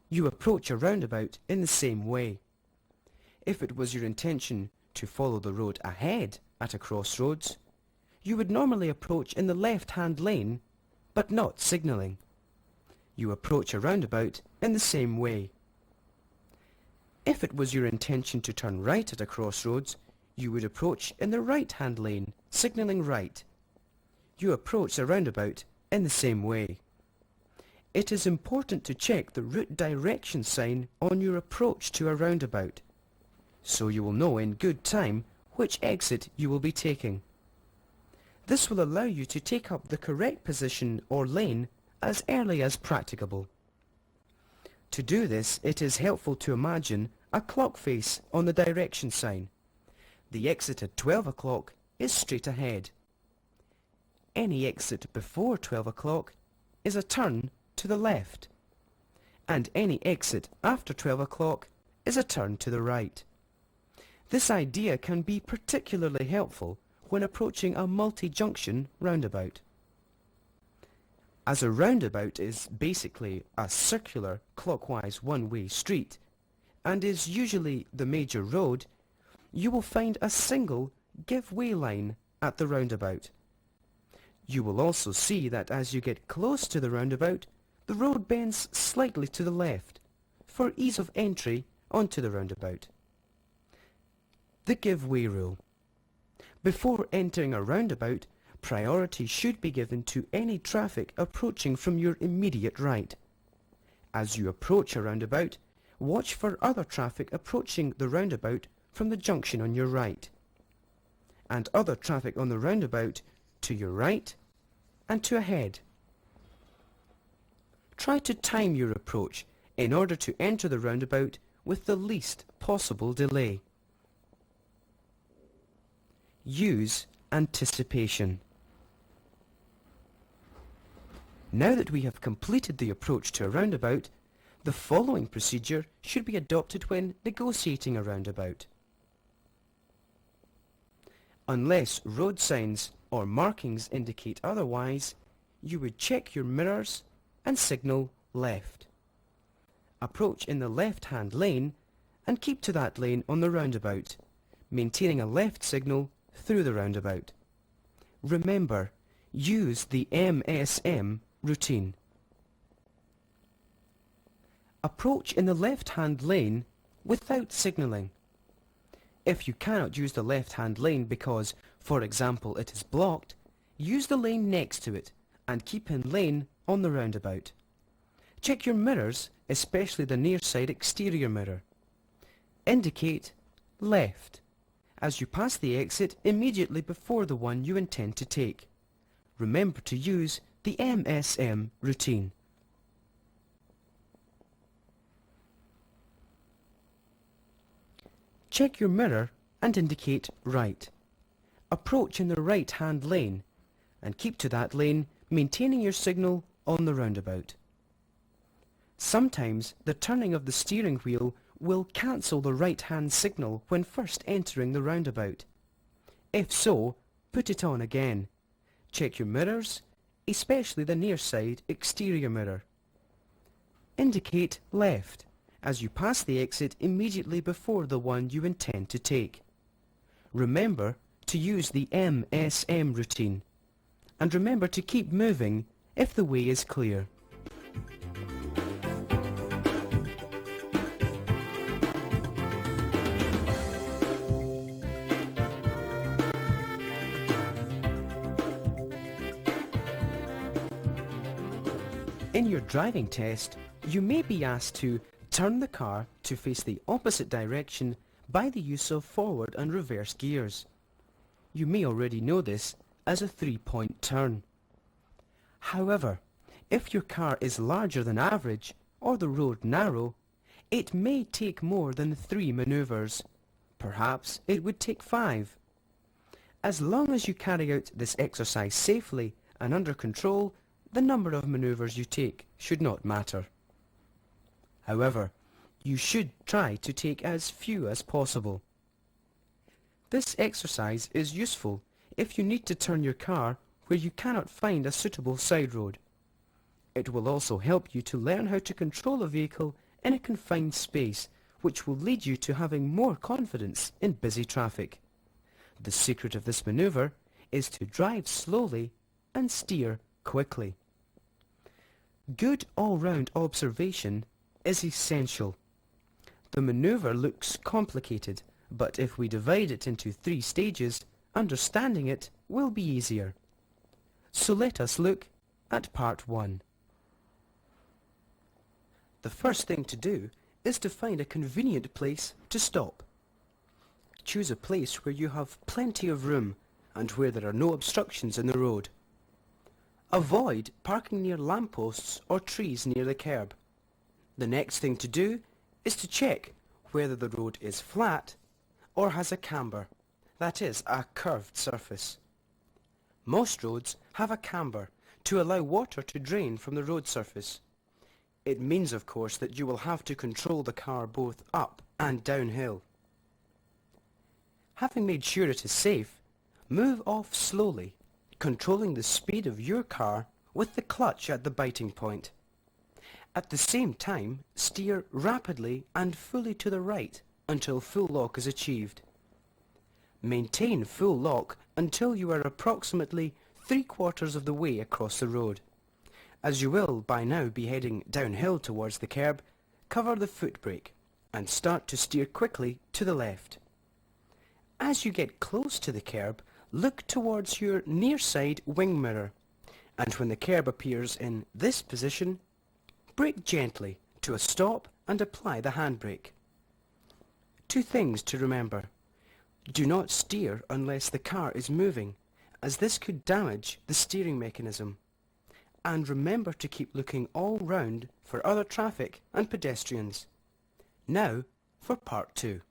You approach a roundabout in the same way. If it was your intention to follow the road ahead at a crossroads, you would normally approach in the left-hand lane, but not signalling. You approach a roundabout in the same way. If it was your intention to turn right at a crossroads, you would approach in the right-hand lane, signalling right. You approach a roundabout in the same way. It is important to check the route direction sign on your approach to a roundabout, so you will know in good time which exit you will be taking. This will allow you to take up the correct position or lane as early as practicable. To do this, it is helpful to imagine a clock face on the direction sign. The exit at 12 o'clock is straight ahead. Any exit before 12 o'clock is a turn to the left, and any exit after 12 o'clock is a turn to the right. This idea can be particularly helpful when approaching a multi-junction roundabout. As a roundabout is basically a circular clockwise one-way street and is usually the major road, you will find a single give-way line at the roundabout. You will also see that as you get close to the roundabout, the road bends slightly to the left for ease of entry onto the roundabout. The give way rule. Before entering a roundabout, priority should be given to any traffic approaching from your immediate right. As you approach a roundabout, watch for other traffic approaching the roundabout from the junction on your right, and other traffic on the roundabout to your right and to ahead. Try to time your approach in order to enter the roundabout with the least possible delay. Use anticipation. Now that we have completed the approach to a roundabout, the following procedure should be adopted when negotiating a roundabout. Unless road signs or markings indicate otherwise, you would check your mirrors and signal left. Approach in the left-hand lane and keep to that lane on the roundabout, maintaining a left signal through the roundabout. Remember, use the MSM routine. Approach in the left-hand lane without signalling. If you cannot use the left-hand lane because, for example, it is blocked, use the lane next to it and keep in lane on the roundabout. Check your mirrors, especially the near side exterior mirror. Indicate left as you pass the exit immediately before the one you intend to take. Remember to use the MSM routine. Check your mirror and indicate right. Approach in the right-hand lane and keep to that lane, maintaining your signal on the roundabout. Sometimes the turning of the steering wheel will cancel the right-hand signal when first entering the roundabout. If so, put it on again. Check your mirrors, especially the near side exterior mirror. Indicate left as you pass the exit immediately before the one you intend to take. Remember to use the MSM routine, and remember to keep moving if the way is clear. In your driving test, you may be asked to turn the car to face the opposite direction by the use of forward and reverse gears. You may already know this as a 3-point turn. However, if your car is larger than average or the road narrow, it may take more than 3 maneuvers. Perhaps it would take 5. As long as you carry out this exercise safely and under control, the number of maneuvers you take should not matter. However, you should try to take as few as possible. This exercise is useful if you need to turn your car where you cannot find a suitable side road. It will also help you to learn how to control a vehicle in a confined space, which will lead you to having more confidence in busy traffic. The secret of this maneuver is to drive slowly and steer quickly. Good all-round observation is essential. The maneuver looks complicated, but if we divide it into 3 stages, understanding it will be easier. So let us look at part 1. The first thing to do is to find a convenient place to stop. Choose a place where you have plenty of room and where there are no obstructions in the road. Avoid parking near lampposts or trees near the curb. The next thing to do is to check whether the road is flat or has a camber, that is, a curved surface. Most roads have a camber to allow water to drain from the road surface. It means, of course, that you will have to control the car both up and downhill. Having made sure it is safe, move off slowly, controlling the speed of your car with the clutch at the biting point. At the same time, steer rapidly and fully to the right until full lock is achieved. Maintain full lock until you are approximately 3/4 of the way across the road. As you will by now be heading downhill towards the curb, cover the foot brake and start to steer quickly to the left. As you get close to the curb, look towards your near side wing mirror, and when the curb appears in this position, brake gently to a stop and apply the handbrake. Two things to remember. Do not steer unless the car is moving, as this could damage the steering mechanism. And remember to keep looking all round for other traffic and pedestrians. Now for part 2.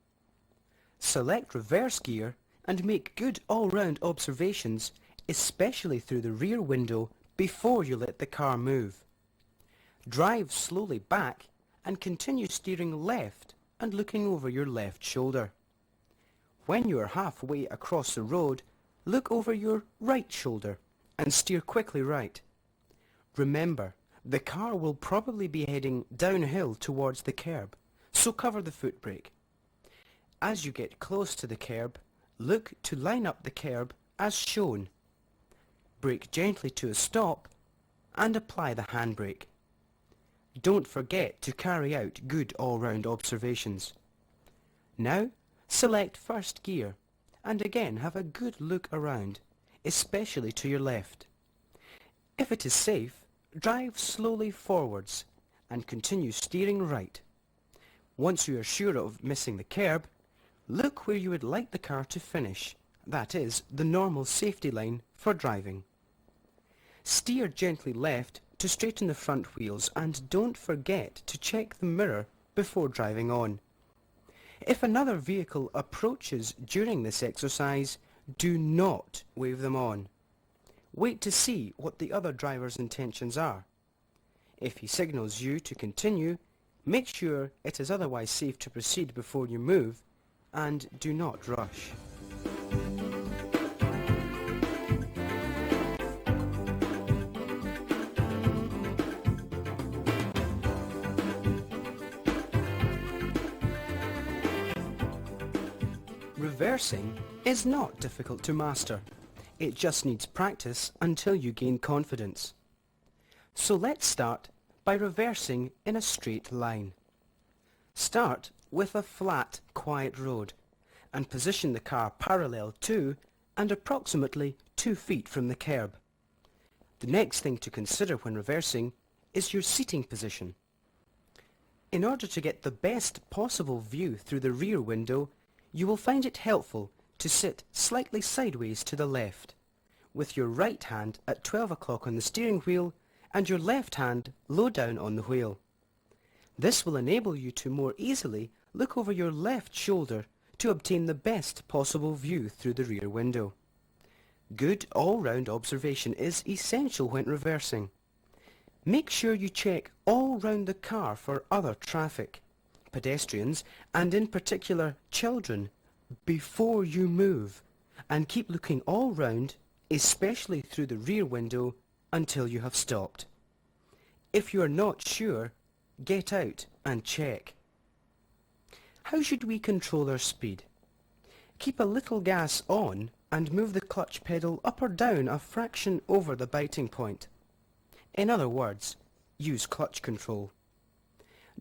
Select reverse gear and make good all-round observations, especially through the rear window before you let the car move. Drive slowly back and continue steering left and looking over your left shoulder. When you are halfway across the road, look over your right shoulder and steer quickly right. Remember, the car will probably be heading downhill towards the curb, so cover the foot brake. As you get close to the curb, look to line up the curb as shown. Brake gently to a stop and apply the handbrake. Don't forget to carry out good all-round observations. Now, select first gear and again have a good look around, especially to your left. If it is safe, drive slowly forwards and continue steering right. Once you are sure of missing the curb, look where you would like the car to finish, that is, the normal safety line for driving. Steer gently left to straighten the front wheels and don't forget to check the mirror before driving on. If another vehicle approaches during this exercise, do not wave them on. Wait to see what the other driver's intentions are. If he signals you to continue, make sure it is otherwise safe to proceed before you move, and do not rush. Reversing is not difficult to master. It just needs practice until you gain confidence. So let's start by reversing in a straight line. Start with a flat, quiet road and position the car parallel to and approximately 2 feet from the curb. The next thing to consider when reversing is your seating position. In order to get the best possible view through the rear window, you will find it helpful to sit slightly sideways to the left, with your right hand at 12 o'clock on the steering wheel and your left hand low down on the wheel. This will enable you to more easily look over your left shoulder to obtain the best possible view through the rear window. Good all-round observation is essential when reversing. Make sure you check all round the car for other traffic, pedestrians, and in particular children, before you move, and keep looking all round, especially through the rear window, until you have stopped. If you are not sure, get out and check. How should we control our speed? Keep a little gas on and move the clutch pedal up or down a fraction over the biting point. In other words, use clutch control.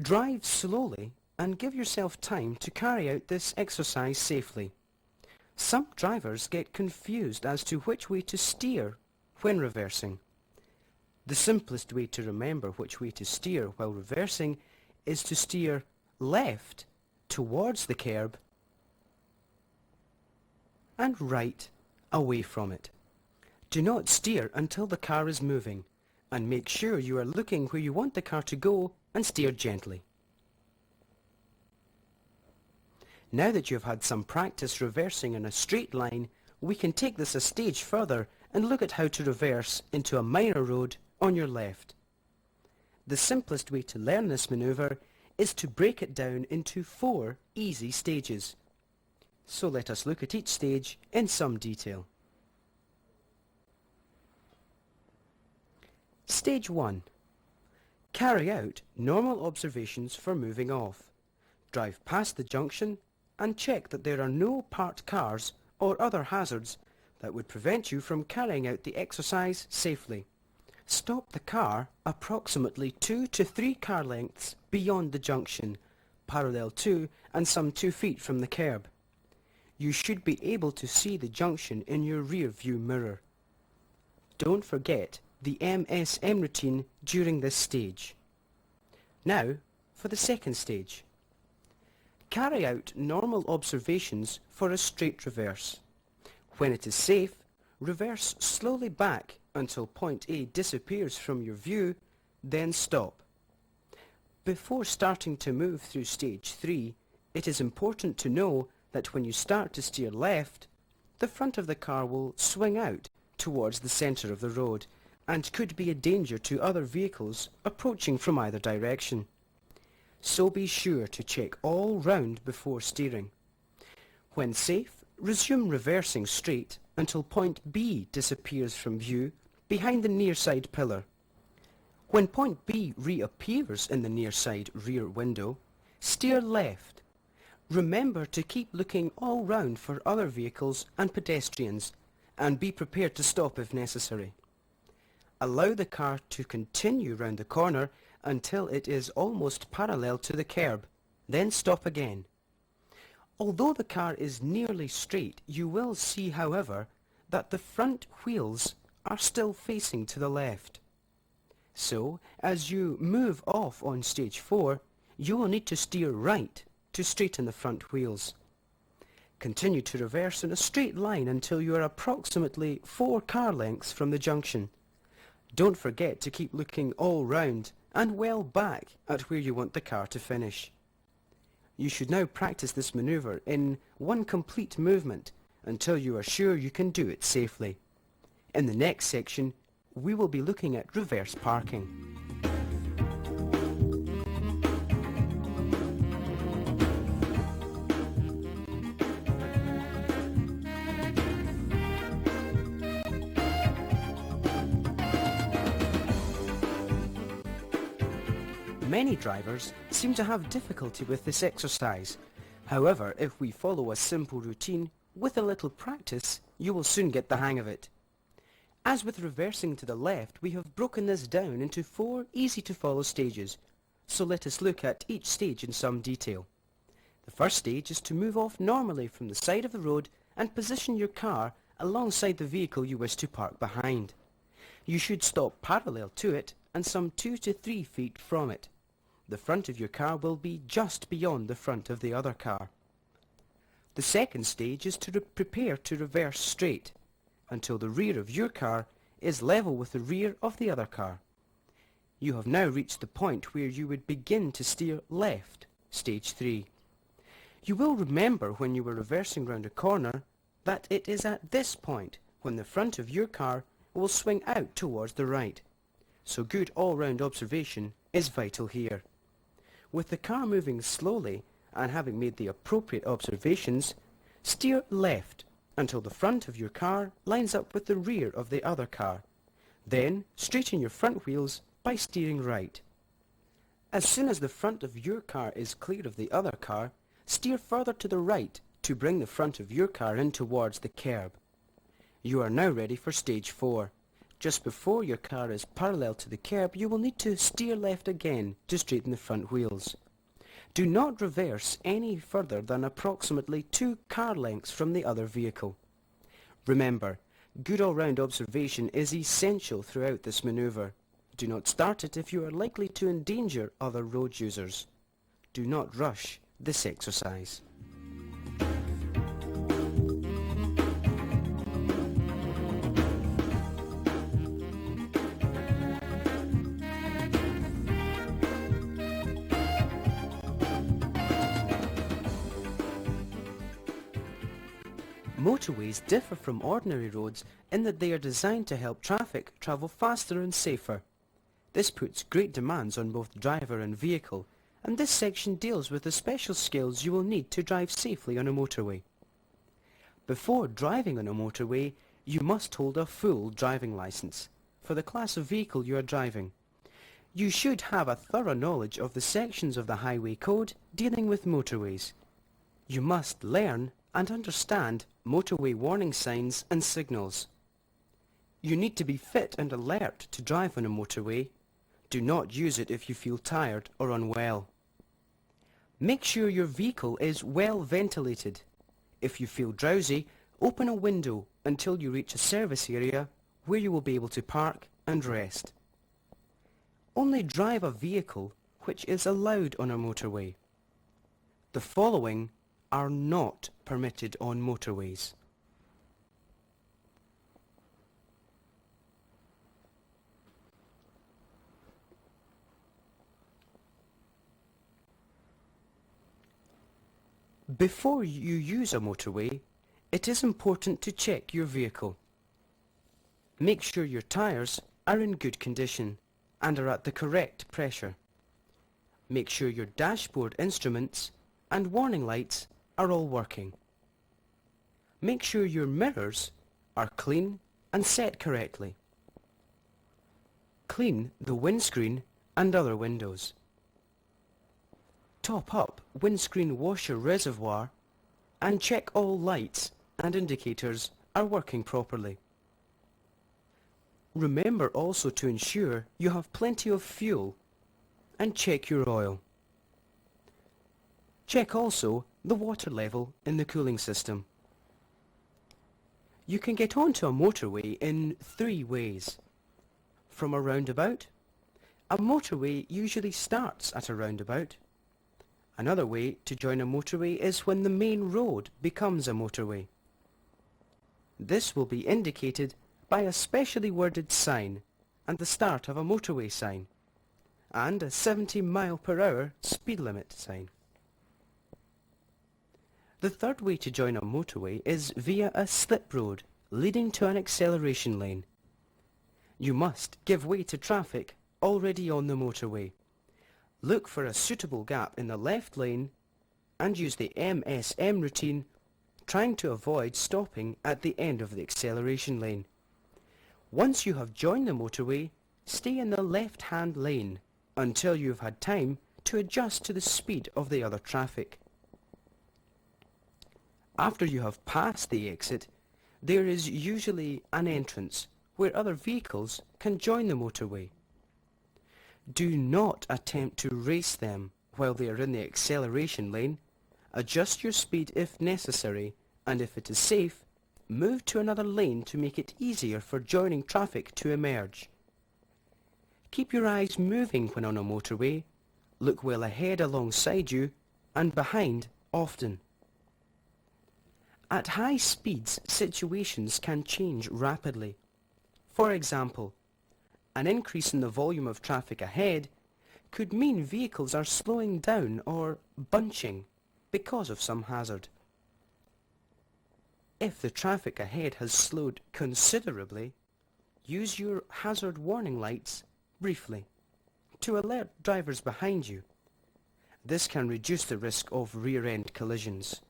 Drive slowly and give yourself time to carry out this exercise safely. Some drivers get confused as to which way to steer when reversing. The simplest way to remember which way to steer while reversing is to steer left towards the curb and right away from it. Do not steer until the car is moving, and make sure you are looking where you want the car to go and steer gently. Now that you've had some practice reversing in a straight line, we can take this a stage further and look at how to reverse into a minor road on your left. The simplest way to learn this manoeuvre is to break it down into 4 easy stages. So let us look at each stage in some detail. Stage 1. Carry out normal observations for moving off. Drive past the junction and check that there are no parked cars or other hazards that would prevent you from carrying out the exercise safely. Stop the car approximately 2 to 3 car lengths beyond the junction, parallel to and some 2 feet from the kerb. You should be able to see the junction in your rear view mirror. Don't forget the MSM routine during this stage. Now for the second stage. Carry out normal observations for a straight reverse. When it is safe, reverse slowly back until point A disappears from your view, then stop. Before starting to move through stage 3, it is important to know that when you start to steer left, the front of the car will swing out towards the centre of the road and could be a danger to other vehicles approaching from either direction. So be sure to check all round before steering. When safe, resume reversing straight until point B disappears from view behind the near side pillar. When point B reappears in the near side rear window, steer left. Remember to keep looking all round for other vehicles and pedestrians, and be prepared to stop if necessary. Allow the car to continue round the corner until it is almost parallel to the kerb, then stop again. Although the car is nearly straight, you will see, however, that the front wheels are still facing to the left. So, as you move off on stage 4, you will need to steer right to straighten the front wheels. Continue to reverse in a straight line until you are approximately 4 car lengths from the junction. Don't forget to keep looking all round and well back at where you want the car to finish. You should now practice this manoeuvre in one complete movement until you are sure you can do it safely. In the next section, we will be looking at reverse parking. Many drivers seem to have difficulty with this exercise. However, if we follow a simple routine, with a little practice, you will soon get the hang of it. As with reversing to the left, we have broken this down into 4 easy-to-follow stages, so let us look at each stage in some detail. The first stage is to move off normally from the side of the road and position your car alongside the vehicle you wish to park behind. You should stop parallel to it and some 2 to 3 feet from it. The front of your car will be just beyond the front of the other car. The second stage is to prepare to reverse straight until the rear of your car is level with the rear of the other car. You have now reached the point where you would begin to steer left, stage 3. You will remember when you were reversing round a corner that it is at this point when the front of your car will swing out towards the right. So good all-round observation is vital here. With the car moving slowly and having made the appropriate observations, steer left until the front of your car lines up with the rear of the other car. Then straighten your front wheels by steering right. As soon as the front of your car is clear of the other car, steer further to the right to bring the front of your car in towards the kerb. You are now ready for stage 4. Just before your car is parallel to the kerb, you will need to steer left again to straighten the front wheels. Do not reverse any further than approximately 2 car lengths from the other vehicle. Remember, good all-round observation is essential throughout this manoeuvre. Do not start it if you are likely to endanger other road users. Do not rush this exercise. Motorways differ from ordinary roads in that they are designed to help traffic travel faster and safer. This puts great demands on both driver and vehicle, and this section deals with the special skills you will need to drive safely on a motorway. Before driving on a motorway, you must hold a full driving licence for the class of vehicle you are driving. You should have a thorough knowledge of the sections of the highway code dealing with motorways. You must learn and understand motorway warning signs and signals. You need to be fit and alert to drive on a motorway. Do not use it if you feel tired or unwell. Make sure your vehicle is well ventilated. If you feel drowsy, open a window until you reach a service area where you will be able to park and rest. Only drive a vehicle which is allowed on a motorway. The following are not permitted on motorways. Before you use a motorway, it is important to check your vehicle. Make sure your tyres are in good condition and are at the correct pressure. Make sure your dashboard instruments and warning lights are all working. Make sure your mirrors are clean and set correctly. Clean the windscreen and other windows. Top up windscreen washer reservoir and check all lights and indicators are working properly. Remember also to ensure you have plenty of fuel and check your oil. Check also the water level in the cooling system. You can get onto a motorway in 3 ways. From a roundabout. A motorway usually starts at a roundabout. Another way to join a motorway is when the main road becomes a motorway. This will be indicated by a specially worded sign and the start of a motorway sign, and a 70 mph speed limit sign. The third way to join a motorway is via a slip road leading to an acceleration lane. You must give way to traffic already on the motorway. Look for a suitable gap in the left lane and use the MSM routine, trying to avoid stopping at the end of the acceleration lane. Once you have joined the motorway, stay in the left-hand lane until you have had time to adjust to the speed of the other traffic. After you have passed the exit, there is usually an entrance where other vehicles can join the motorway. Do not attempt to race them while they are in the acceleration lane. Adjust your speed if necessary, and if it is safe, move to another lane to make it easier for joining traffic to emerge. Keep your eyes moving when on a motorway. Look well ahead alongside you and behind often. At high speeds, situations can change rapidly. For example, an increase in the volume of traffic ahead could mean vehicles are slowing down or bunching because of some hazard. If the traffic ahead has slowed considerably, use your hazard warning lights briefly to alert drivers behind you. This can reduce the risk of rear-end collisions.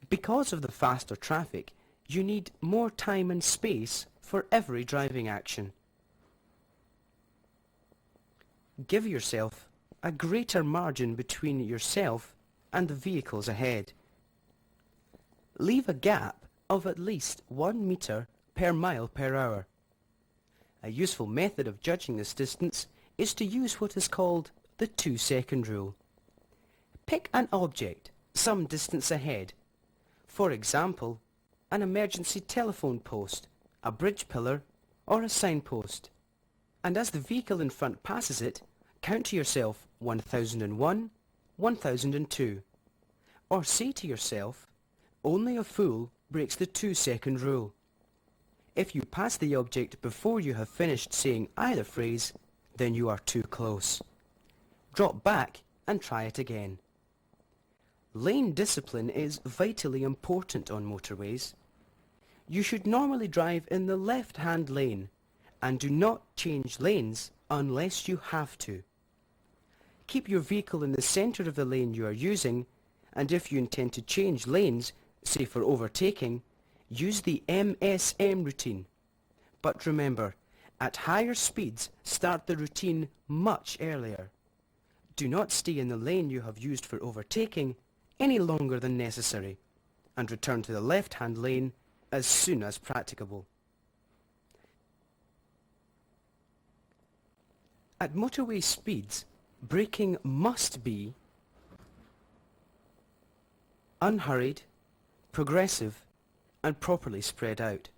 Because of the faster traffic, you need more time and space for every driving action. Give yourself a greater margin between yourself and the vehicles ahead. Leave a gap of at least 1 meter per mile per hour. A useful method of judging this distance is to use what is called the 2-second rule. Pick an object some distance ahead. For example, an emergency telephone post, a bridge pillar, or a signpost. And as the vehicle in front passes it, count to yourself 1001, 1002. Or say to yourself, only a fool breaks the 2-second rule. If you pass the object before you have finished saying either phrase, then you are too close. Drop back and try it again. Lane discipline is vitally important on motorways. You should normally drive in the left-hand lane and do not change lanes unless you have to. Keep your vehicle in the centre of the lane you are using, and if you intend to change lanes, say for overtaking, use the MSM routine. But remember, at higher speeds, start the routine much earlier. Do not stay in the lane you have used for overtaking any longer than necessary, and return to the left-hand lane as soon as practicable. At motorway speeds, braking must be unhurried, progressive, and properly spread out.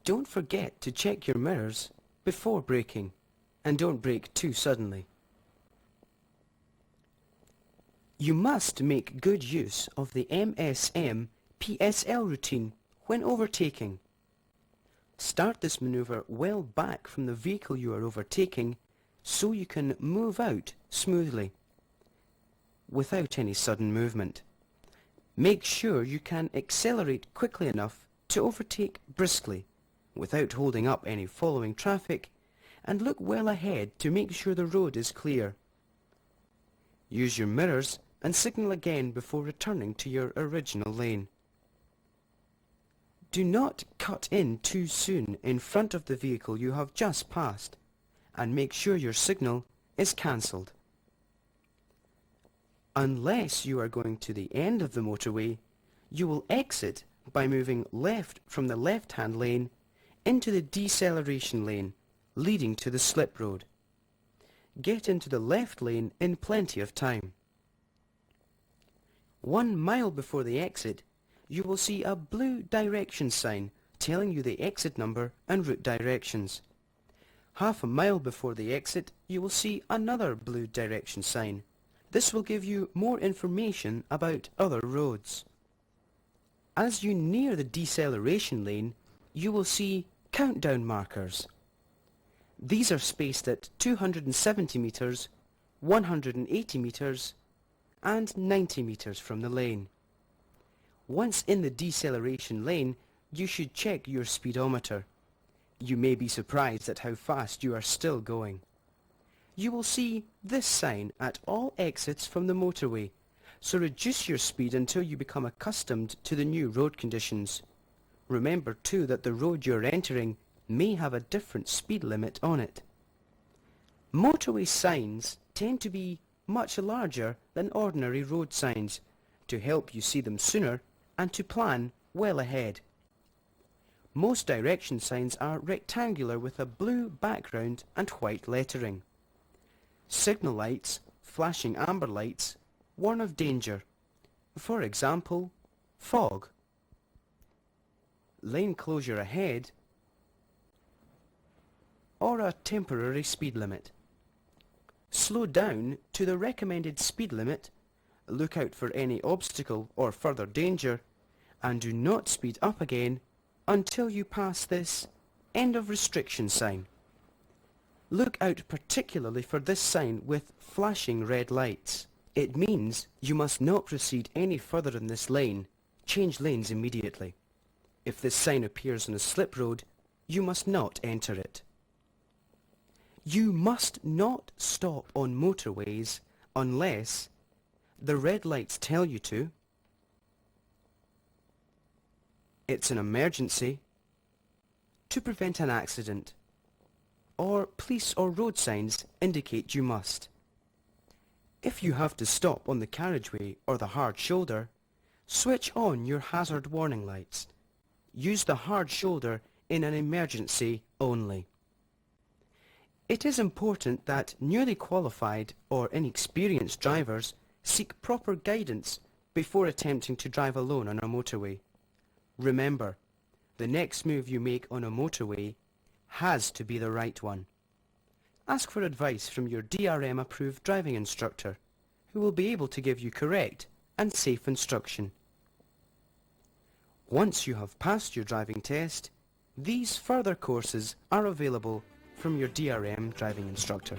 Don't forget to check your mirrors before braking, and don't brake too suddenly. You must make good use of the MSM PSL routine when overtaking. Start this manoeuvre well back from the vehicle you are overtaking so you can move out smoothly without any sudden movement. Make sure you can accelerate quickly enough to overtake briskly without holding up any following traffic, and look well ahead to make sure the road is clear. Use your mirrors and signal again before returning to your original lane. Do not cut in too soon in front of the vehicle you have just passed, and make sure your signal is cancelled. Unless you are going to the end of the motorway, you will exit by moving left from the left-hand lane into the deceleration lane, leading to the slip road. Get into the left lane in plenty of time. 1 mile before the exit, you will see a blue direction sign telling you the exit number and route directions. Half a mile before the exit, you will see another blue direction sign. This will give you more information about other roads. As you near the deceleration lane, you will see countdown markers. These are spaced at 270 metres, 180 metres and 90 metres from the lane. Once in the deceleration lane, you should check your speedometer. You may be surprised at how fast you are still going. You will see this sign at all exits from the motorway, so reduce your speed until you become accustomed to the new road conditions. Remember too that the road you're entering may have a different speed limit on it. Motorway signs tend to be much larger than ordinary road signs to help you see them sooner and to plan well ahead. Most direction signs are rectangular with a blue background and white lettering. Signal lights, flashing amber lights, warn of danger. For example, fog, lane closure ahead, or a temporary speed limit. Slow down to the recommended speed limit, look out for any obstacle or further danger, and do not speed up again until you pass this end of restriction sign. Look out particularly for this sign with flashing red lights. It means you must not proceed any further in this lane. Change lanes immediately. If this sign appears on a slip road, you must not enter it. You must not stop on motorways unless the red lights tell you to, it's an emergency, to prevent an accident, or police or road signs indicate you must. If you have to stop on the carriageway or the hard shoulder, switch on your hazard warning lights. Use the hard shoulder in an emergency only. It is important that newly qualified or inexperienced drivers seek proper guidance before attempting to drive alone on a motorway. Remember, the next move you make on a motorway has to be the right one. Ask for advice from your DRM approved driving instructor, who will be able to give you correct and safe instruction. Once you have passed your driving test, these further courses are available from your DRM driving instructor.